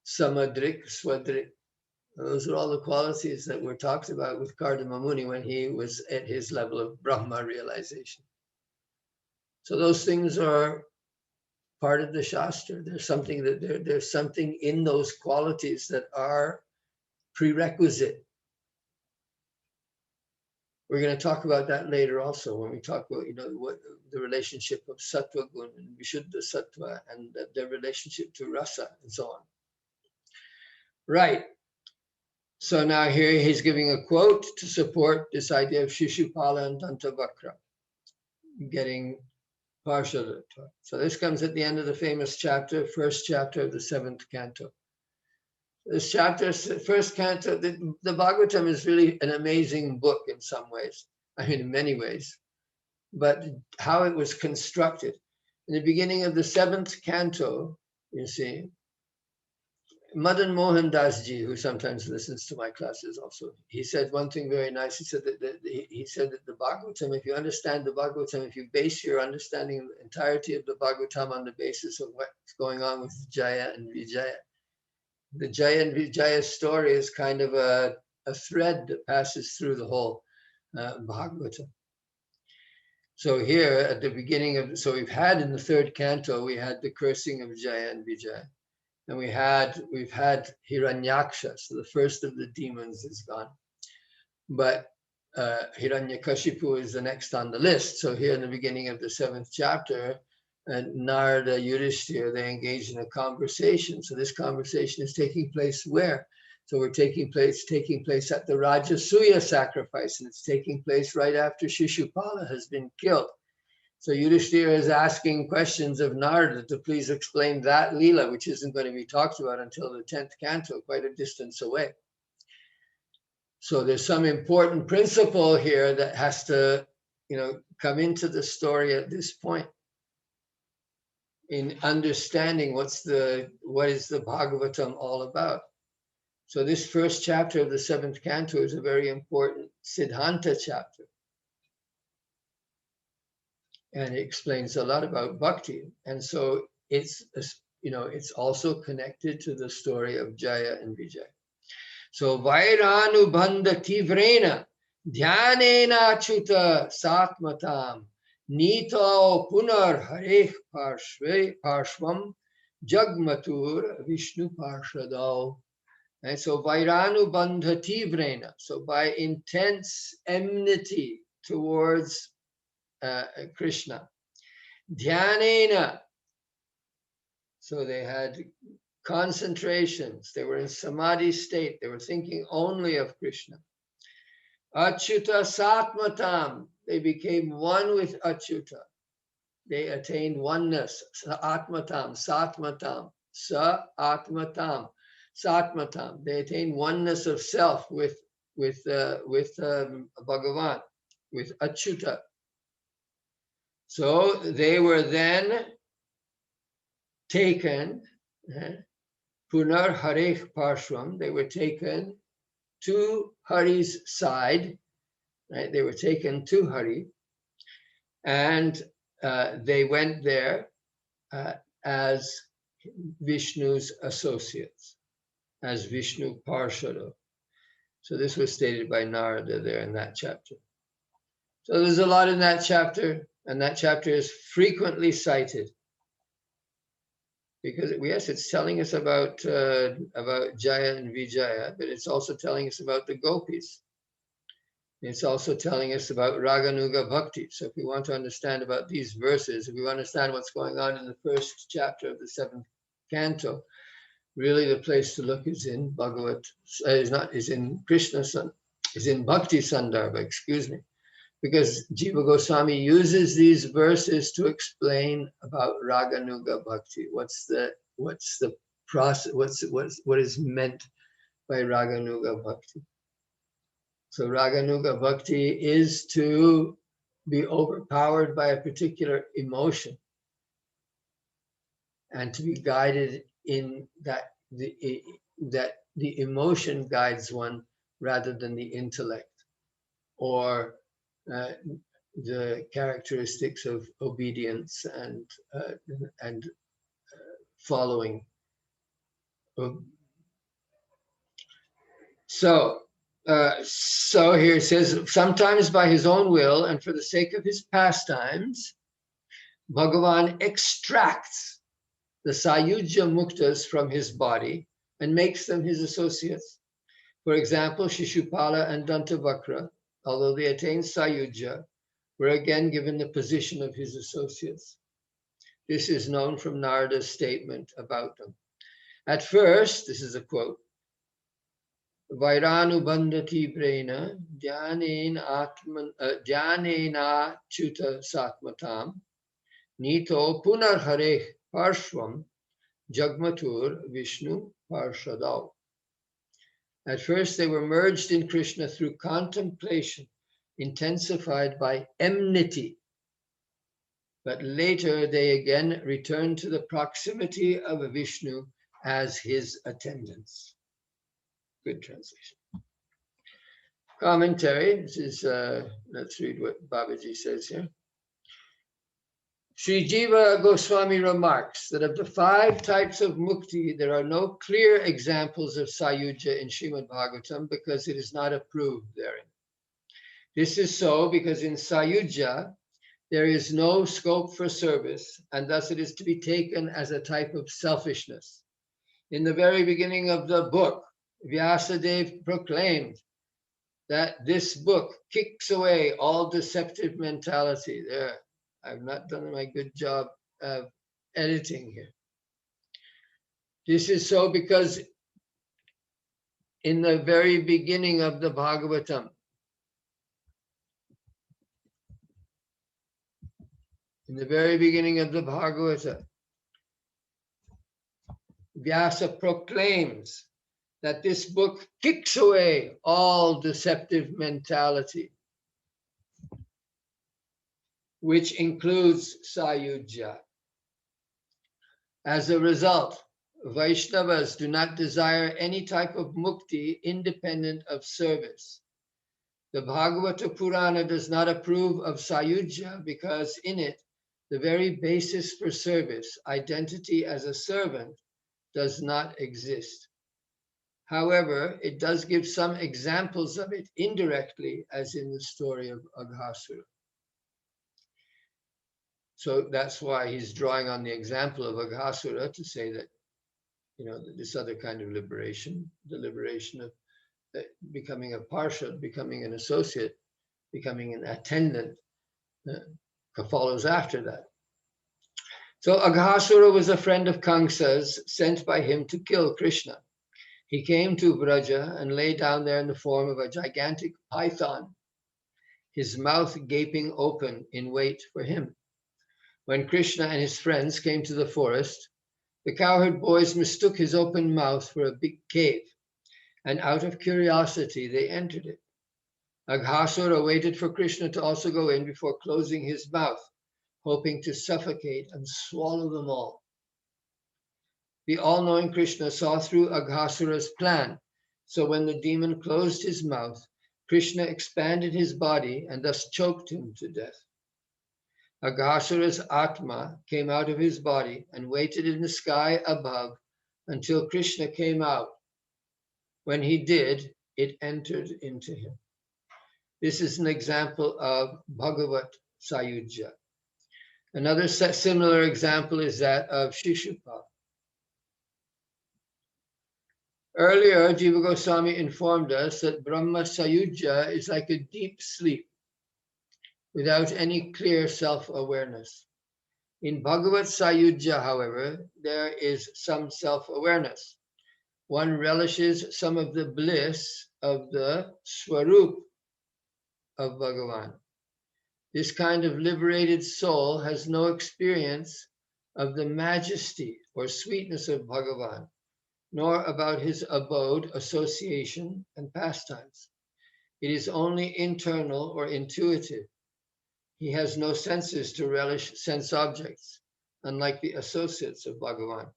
Samadrik, Swadrik. Those are all the qualities that were talked about with Kardama Muni when he was at his level of Brahma realization. So those things are part of the Shastra. There's something that there's something in those qualities that are prerequisite. We're going to talk about that later also when we talk about, what the relationship of Sattva Gun and Vishuddha Sattva and their relationship to Rasa and so on. Right. So now here he's giving a quote to support this idea of Shishupala and Dantavakra getting partial. So this comes at the end of the famous chapter, first chapter of the 7th canto. This chapter, first canto, the Bhagavatam is really an amazing book in some ways. I mean, in many ways. But how it was constructed. In the beginning of the 7th canto, you see, Madan Mohan Das Ji, who sometimes listens to my classes also, he said one thing very nice. He said that the Bhagavatam, if you understand the Bhagavatam, if you base your understanding of the entirety of the Bhagavatam on the basis of what's going on with Jaya and Vijaya, the Jaya and Vijaya story is kind of a thread that passes through the whole Bhagavatam. So here at the beginning of, so we've had in the 3rd canto, we had the cursing of Jaya and Vijaya. And we've had Hiranyaksha, so the first of the demons is gone. But Hiranyakashipu is the next on the list. So here in the beginning of the 7th chapter, and Narada, Yudhishthira, they engage in a conversation. So this conversation is taking place where? So we're taking place at the Rajasuya sacrifice, and it's taking place right after Shishupala has been killed. So Yudhishthira is asking questions of Narada to please explain that Leela, which isn't going to be talked about until the 10th canto, quite a distance away. So there's some important principle here that has to, come into the story at this point in understanding what is the Bhagavatam all about. So this first chapter of the 7th canto is a very important Siddhanta chapter. And it explains a lot about bhakti. And so it's also connected to the story of Jaya and Vijaya. So Vairānubandha Tivrena Dhyanena Chuta Satmatam Nito Punar Hareh Parshvam Jagmatur Vishnu Parshadao. And so Vairānubandha Tivrena, so by intense enmity towards Krishna. Dhyanena. So they had concentrations. They were in samadhi state. They were thinking only of Krishna. Achyuta Satmatam. They became one with Achyuta. They attained oneness. Atmatam, Satmatam, Sa-Atmatam, Satmatam. They attained oneness of self with Bhagavan, with Achyuta. So they were then taken, Punar Hareh Parshvam, they were taken to Hari's side, right? They were taken to Hari, and they went there as Vishnu's associates, as Vishnu Parshada. So this was stated by Narada there in that chapter. So there's a lot in that chapter. And that chapter is frequently cited because yes, it's telling us about Jaya and Vijaya, but it's also telling us about the gopis. It's also telling us about Raganuga Bhakti. So if we want to understand about these verses, if we want to understand what's going on in the first chapter of the 7th canto, really the place to look is in is in Bhakti Sandarbha, excuse me. Because Jiva Goswami uses these verses to explain about Raganuga Bhakti. What's the process? What is meant by Raganuga Bhakti? So Raganuga Bhakti is to be overpowered by a particular emotion and to be guided in that the emotion guides one rather than the intellect or the characteristics of obedience and following. So here it says, sometimes by his own will and for the sake of his pastimes, Bhagavan extracts the Sayujya Muktas from his body and makes them his associates. For example, Shishupala and Dantavakra, although they attained Sayujya, were again given the position of his associates. This is known from Narada's statement about them. At first, this is a quote, Vairanu bandhati prena dhyanena chuta satmatam nito punarhare parshvam jagmatur Vishnu parshadau. At first, they were merged in Krishna through contemplation, intensified by enmity. But later, they again returned to the proximity of Vishnu as his attendants. Good translation. Commentary. This is, let's read what Babaji says here. Sri Jiva Goswami remarks that of the 5 types of mukti, there are no clear examples of Sayujya in Srimad Bhagavatam because it is not approved therein. This is so because in Sayujya, there is no scope for service, and thus it is to be taken as a type of selfishness. In the very beginning of the book, Vyasadeva proclaimed that this book kicks away all deceptive mentality. There, I've not done my good job of editing here. This is so because in the very beginning of the Bhagavatam, Vyasa proclaims that this book kicks away all deceptive mentality, which includes Sayujya. As a result, Vaishnavas do not desire any type of mukti independent of service. The Bhagavata Purana does not approve of Sayujya because in it, the very basis for service, identity as a servant, does not exist. However, it does give some examples of it indirectly, as in the story of Aghasura. So that's why he's drawing on the example of Aghasura to say that, this other kind of liberation, the liberation of becoming a parshad, becoming an associate, becoming an attendant, follows after that. So Aghasura was a friend of Kamsa's, sent by him to kill Krishna. He came to Vraja and lay down there in the form of a gigantic python, his mouth gaping open in wait for him. When Krishna and his friends came to the forest, the cowherd boys mistook his open mouth for a big cave, and out of curiosity they entered it. Aghasura waited for Krishna to also go in before closing his mouth, hoping to suffocate and swallow them all. The all-knowing Krishna saw through Aghasura's plan, so when the demon closed his mouth, Krishna expanded his body and thus choked him to death. Aghasura's Atma came out of his body and waited in the sky above until Krishna came out. When he did, it entered into him. This is an example of Bhagavat Sayujya. Another similar example is that of Shishupala. Earlier, Jiva Goswami informed us that Brahma Sayujya is like a deep sleep without any clear self-awareness. In Bhagavat Sayujya, however, there is some self-awareness. One relishes some of the bliss of the Swarup of Bhagavan. This kind of liberated soul has no experience of the majesty or sweetness of Bhagavan, nor about his abode, association, and pastimes. It is only internal or intuitive. He has no senses to relish sense objects, unlike the associates of Bhagavan.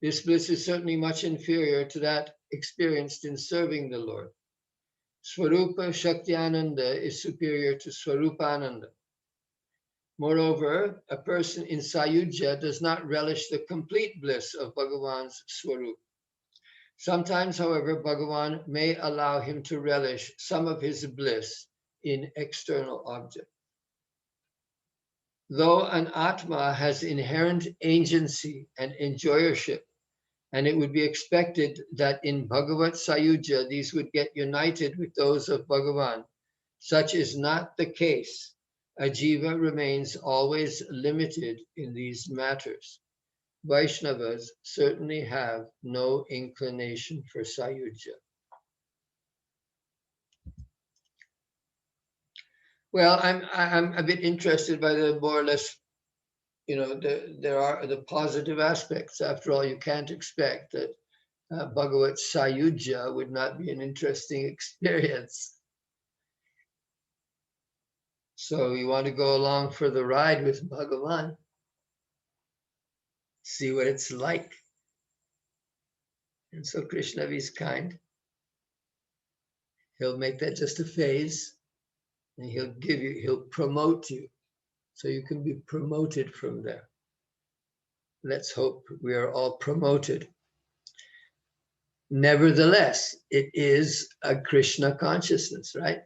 This bliss is certainly much inferior to that experienced in serving the Lord. Swarupa Shakti Ananda is superior to Swarupananda. Moreover, a person in Sayujya does not relish the complete bliss of Bhagavan's Swarup. Sometimes, however, Bhagavan may allow him to relish some of his bliss in external objects. Though an Atma has inherent agency and enjoyership, and it would be expected that in Bhagavat Sayujya these would get united with those of Bhagavan, such is not the case. A jiva remains always limited in these matters. Vaishnavas certainly have no inclination for Sayujya. Well, I'm a bit interested by the more or less, there are the positive aspects. After all, you can't expect that Bhagavat Sayujya would not be an interesting experience. So you want to go along for the ride with Bhagavan, see what it's like. And so Krishna is kind. He'll make that just a phase, and he'll promote you, so you can be promoted from there. Let's hope we are all promoted. Nevertheless, it is a Krishna consciousness, right?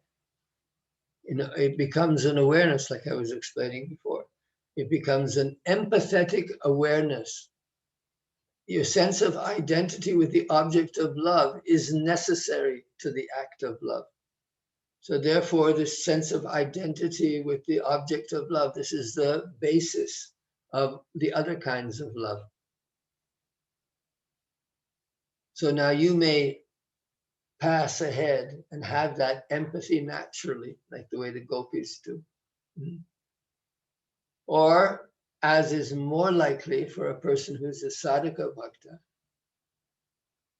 It becomes an awareness, like I was explaining before. It becomes an empathetic awareness. Your sense of identity with the object of love is necessary to the act of love. So therefore, this sense of identity with the object of love, this is the basis of the other kinds of love. So now you may pass ahead and have that empathy naturally, like the way the gopis do. Or, as is more likely for a person who's a sadhaka bhakta,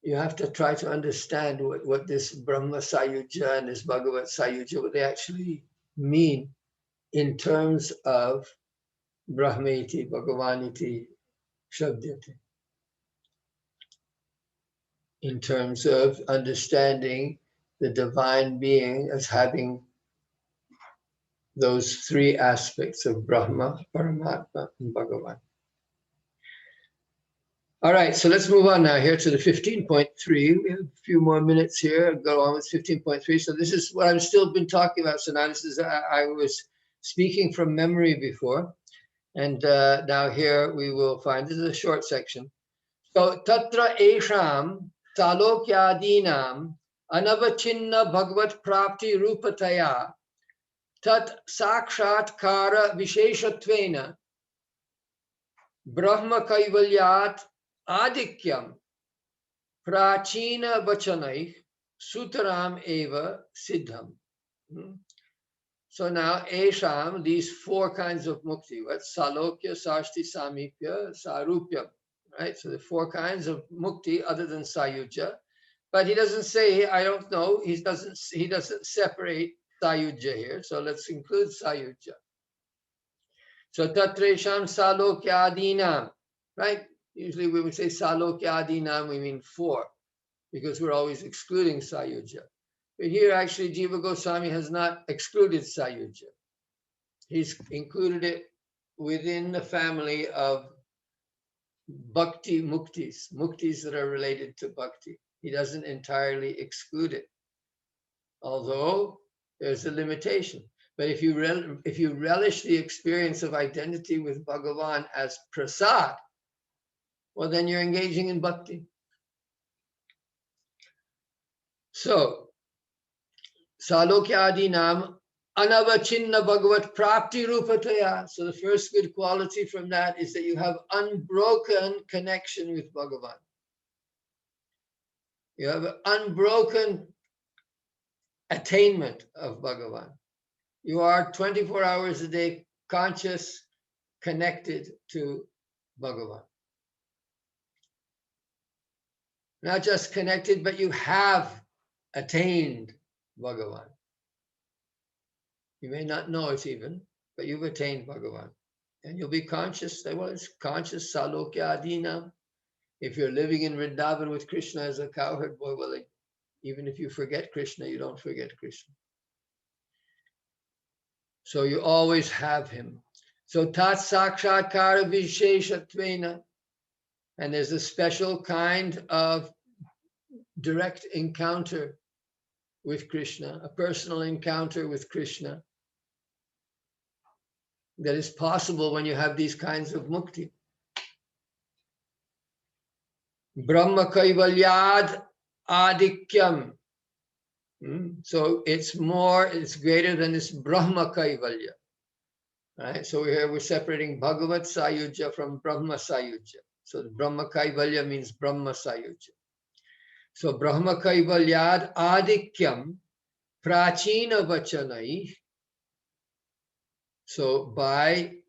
you have to try to understand what this Brahma Sayujya and this Bhagavat Sayujya, what they actually mean in terms of Brahmeti, Bhagavaniti, Shabdyati. In terms of understanding the divine being as having those three aspects of Brahma, Paramatma, and Bhagavan. All right, so let's move on now here to the 15.3. We have a few more minutes here. I'll go on with 15.3. So this is what I've still been talking about. So now this is, I was speaking from memory before. And now here we will find, this is a short section. So, Tatra Esham Talokyadinam Anavachinna Bhagavat Prapti Rupataya Tat Sakshatkara Visheshatvena Brahma Kaivalyat Adikyam Prachina Vachanaih Sutaram Eva Siddham. So now Esham, these four kinds of mukti, what? Salokya, Sashti, Samipya, Sarupya. Right, so the four kinds of mukti other than Sayujya, but he doesn't say, I don't know, he doesn't separate Sayujya here, so let's include Sayujya. So Tatresham Salokyadinam, right? Usually we would say Salokyadinam, we mean four, because we're always excluding Sayujya. But here actually Jiva Goswami has not excluded Sayujya. He's included it within the family of Bhakti muktis, muktis that are related to bhakti. He doesn't entirely exclude it, although there's a limitation. But if you relish the experience of identity with Bhagavan as prasad, well, then you're engaging in bhakti. So, Salokyadinam Anavachinna Bhagavat Prapti Rupataya. So the first good quality from that is that you have unbroken connection with Bhagavan. You have an unbroken attainment of Bhagavan. You are 24 hours a day conscious, connected to Bhagavan. Not just connected, but you have attained Bhagavan. You may not know it even, but you've attained Bhagavan. And you'll be conscious, well, it's conscious, Salokya Adina. If you're living in Vrindavan with Krishna as a cowherd boy, well, even if you forget Krishna, you don't forget Krishna. So you always have him. So tat sakshatkara visheshatvena, and there's a special kind of direct encounter with Krishna, a personal encounter with Krishna that is possible when you have these kinds of mukti. Brahma kaivalyad adikyam. So it's greater than this Brahma kaivalya. Right? So here we're separating Bhagavat Sayujya from Brahma Sayujya. So Brahma kaivalya means Brahma Sayujya. So Brahma kaivalyad adikyam prachina vachanai. So by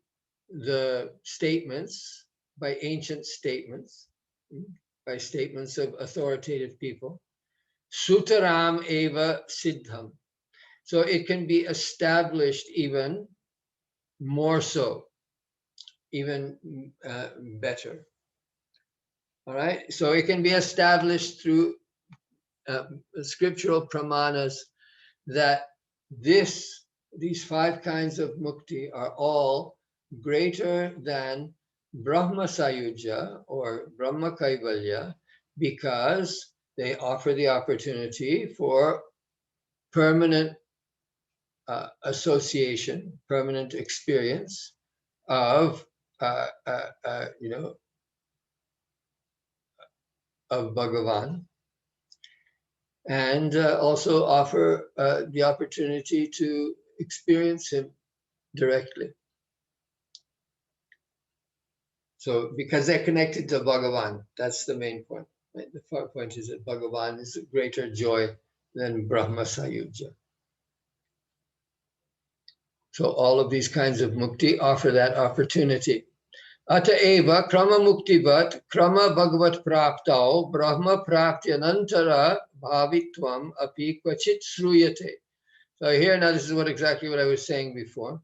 the statements, by ancient statements, by statements of authoritative people, sutaram eva siddham. So it can be established even more so, even better. All right, so it can be established through scriptural pramanas that these 5 kinds of mukti are all greater than Brahma Sayujya or Brahma Kaivalya because they offer the opportunity for permanent association, permanent experience of of Bhagavan, and also offer the opportunity to experience him directly. So because they're connected to Bhagavan, that's the main point. Right? The point is that Bhagavan is a greater joy than Brahma Sayujya. So all of these kinds of mukti offer that opportunity. Ataeva krama muktivat krama bhagavat praptao brahma praptyanantara bhavitvam api kvachit sruyate. So here now this is exactly what I was saying before,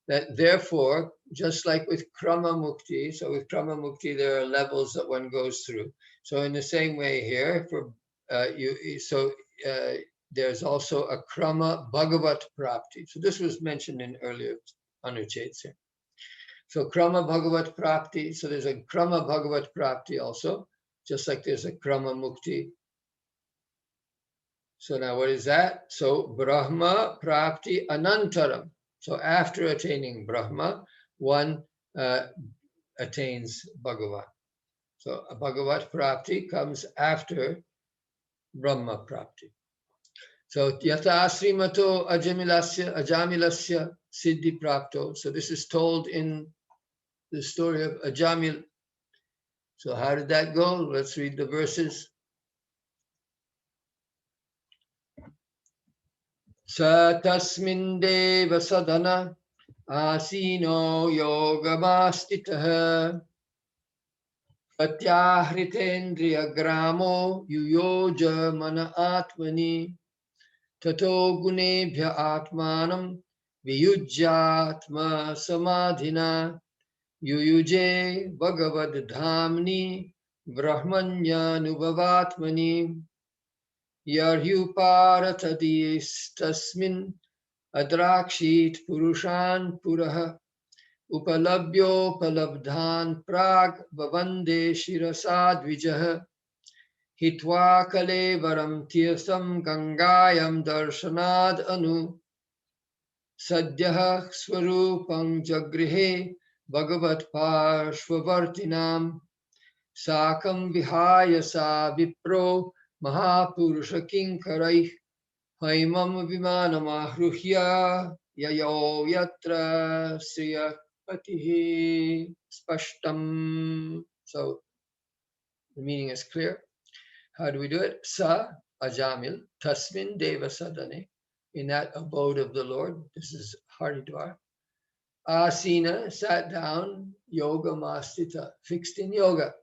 that therefore, just like with krama mukti, so with krama mukti there are levels that one goes through. So in the same way here, there's also a krama bhagavat prapti. So this was mentioned in earlier anuchets here. So krama bhagavat prapti, so there's a krama bhagavat prapti also, just like there's a krama mukti. So now what is that? So Brahma prapti anantaram. So after attaining Brahma, one attains Bhagavan. So a Bhagavat prapti comes after Brahma prapti. So yata srimato ajamilasya siddhi prapto. So this is told in the story of Ajamil. So how did that go? Let's read the verses. Sa tasmin deva sadana asino yogamastitah pratyahritendriya gramo yuyoja mana atmani tato gunebhya atmanam viyujyatma samadhina yuyuje bhagavad dhamni brahmanya nubhavatmani yarhyuparatadistasmin adrakshit purushan purah upalabdhan prag bhavande shirasadvijah hitva kalevaram tirtham gangayam darshanad anu sadyah swarupam jagrihe bhagavat parshvavartinam sakam vihaya sa vipro mahapurusha kinkarai haimam vimanamahruhya yayo yatra sriya patihi spashtam. So the meaning is clear. How do we do it? Sa ajamil tasmin deva sadane, in that abode of the Lord. This is Haridwar. Asina, sat down, yoga mastita, fixed in yoga.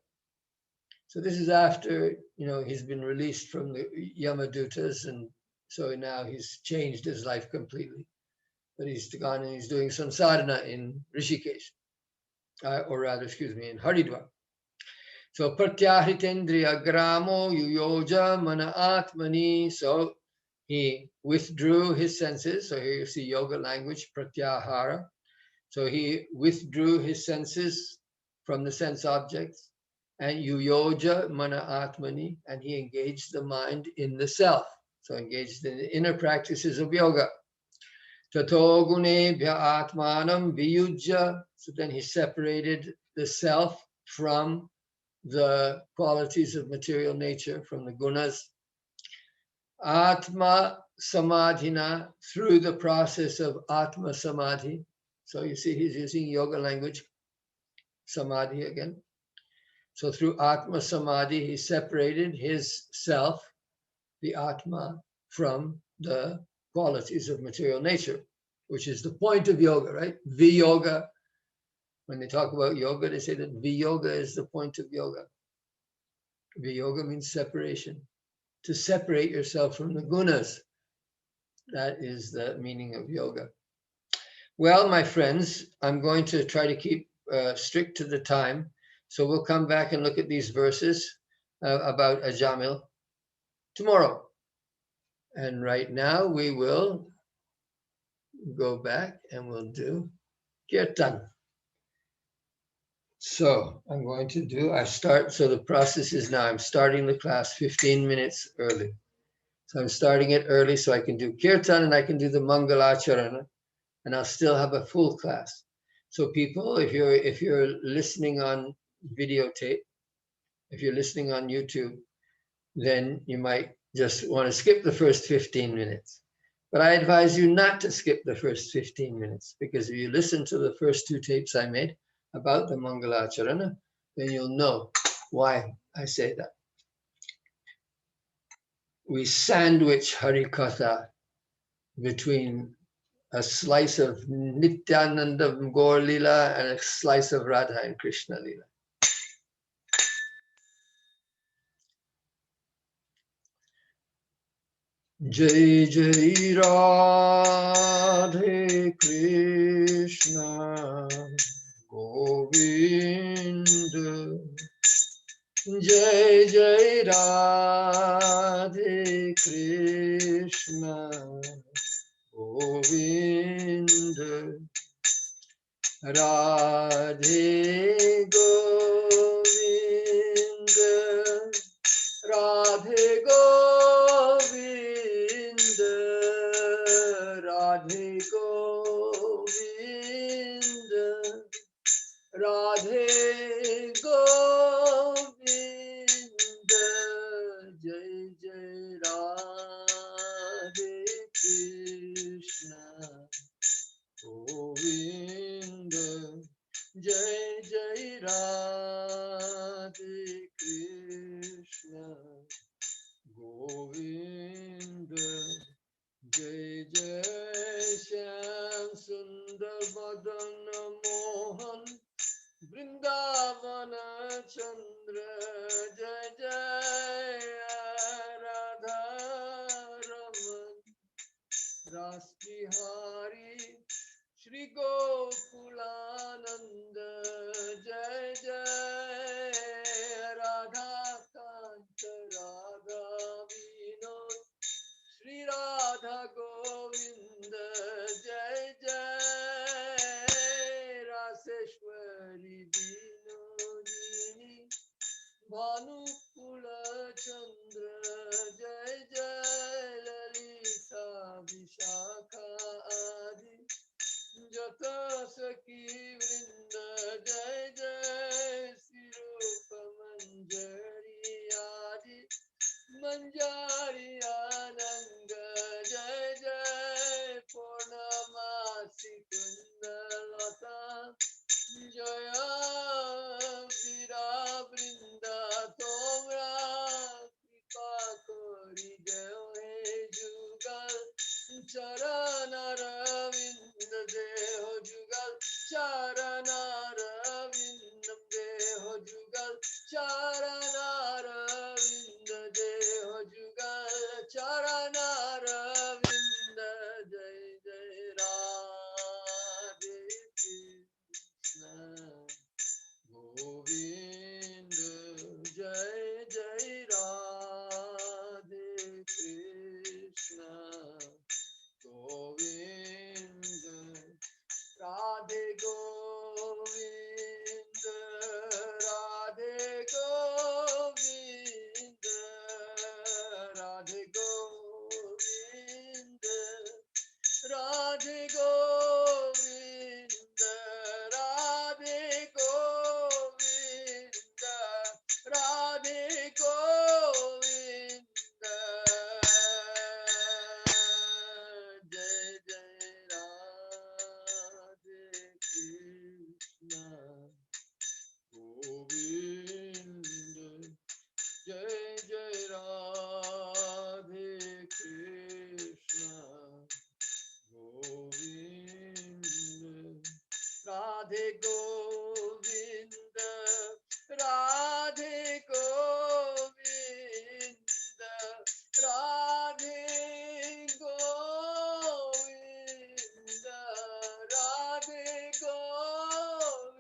So this is after, he's been released from the Yamadutas, and so now he's changed his life completely. But he's gone and he's doing some sadhana in Rishikesh, in Haridwar. So pratyahritendriya gramo yuyoja mana atmani. So he withdrew his senses. So here you see yoga language, pratyahara. So he withdrew his senses from the sense objects, and yuyoja mana atmani, and he engaged the mind in the self. So engaged in the inner practices of yoga. Tato gunebhya atmanam viyujya. So then he separated the self from the qualities of material nature, from the gunas. Atma samadhina, through the process of atma samadhi. So you see he's using yoga language, samadhi again. So through atma samadhi, he separated his self, the atma, from the qualities of material nature, which is the point of yoga, right? Viyoga. When they talk about yoga, they say that viyoga is the point of yoga. Viyoga means separation. To separate yourself from the gunas. That is the meaning of yoga. Well, my friends, I'm going to try to keep strict to the time. So we'll come back and look at these verses about Ajamil tomorrow. And right now we will go back and we'll do Kirtan. So I'm going to do, so the process is now I'm starting the class 15 minutes early. So I'm starting it early so I can do Kirtan and I can do the Mangalacharana, and I'll still have a full class. So people, if you're listening on videotape, if you're listening on YouTube, then you might just want to skip the first 15 minutes. But I advise you not to skip the first 15 minutes, because if you listen to the first two tapes I made about the Mangalacharana, then you'll know why I say that. We sandwich Harikatha between a slice of Nityananda Gaur Lila and a slice of Radha and Krishna Lila. Jai Jai Radhe Krishna Govinda. Jai Jai Radhe Krishna Govinda. Radhe Govinda, Radhe Govinda, Radhe Govinda, Radhe Govinda, Jai Jai Radhe Krishna Govinda, Jai Jai Radhe Krishna Govinda, Jai Jai Shyam Sundar Madana Mohan Vrindavana Chandra, Jai Jai Radha Raman Ras Bihari Shri Gokulananda, Jai Jai Radha Kanta Radha Vinod Shri Radha Govinda, Jai Jai Raseshwari Vinodini Bhanukula Chandra, Jai Jai Lalita Vishakha Adi Jata Saki Vrinda, Jai Jai Sirupa Manjari Adi Manjari Ananga, Jai Jai Purnamasi Kundalata Jaya Vira Vrinda Tomra Kripa Kori Jayo He Jugal Charana Ravinda Deho Jugal Charana Ravinda Deho Jugal Charana Ravinda Deho Jugal Charana Ravinda Jai Jai Radhe Krishna Govinda, Jai Jai Radhe Krishna Govinda, Radhe Govinda. Radhe Govinda, Radhe Govinda, Radhe Govinda. Jai Jai Radhe Krishna Govinda, Jai Jai Radhe Krishna Govinda, Radhe Govinda, Radhe Govinda, Radhe Govinda, Radhe Govinda.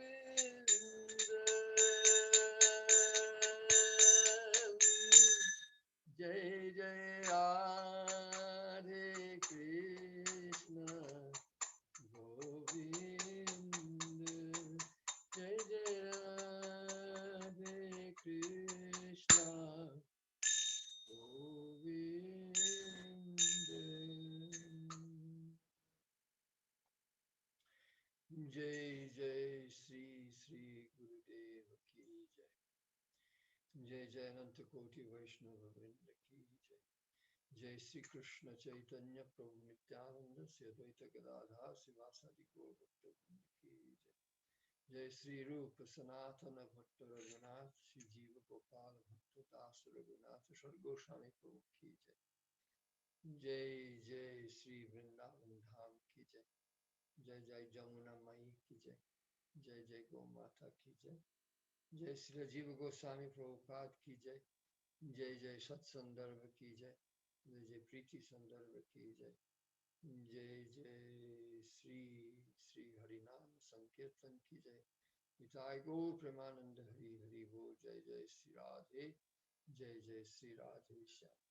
Jai Jai Radhe Krishna Govinda, Jai Jai Radhe Krishna Govinda. Jai Jai Sri Sri Gurudev Ki Jai. Jai Jai Ananta Koti Vaishnava Vrinda Ki Jai. Jai Sri Krishna Chaitanya Prabhu Nityananda Sri Advaita Gadadhar Sivasadi Gaur Bhakta Vrinda Ki Jai. Jai Sri Rupa Sanatana Bhatta Raghunath Sri Jiva Gopal Bhatta Das Raghunath Shar Goswami Prabhu Ki Jai. Jai Jai Sri Vrindavan Dham Ki Jai. Jai Jai Jamuna Mai Ki Jai. Jai Jai Gomata Ki Jai. Jai Sri Jiva Goswami Prabhupada Ki Jai. Jai Jai Sat Sandarbha Ki Jai. Jai Jai Priti Sandarbha Ki Jai. Jai Jai Sri Sri Harinam Sankirtan Ki Jai. Nitai Gaur Premananda Hari Hari Bol. Jai Jai Sri Radhe. Jai Jai Sri Radhe Shyam.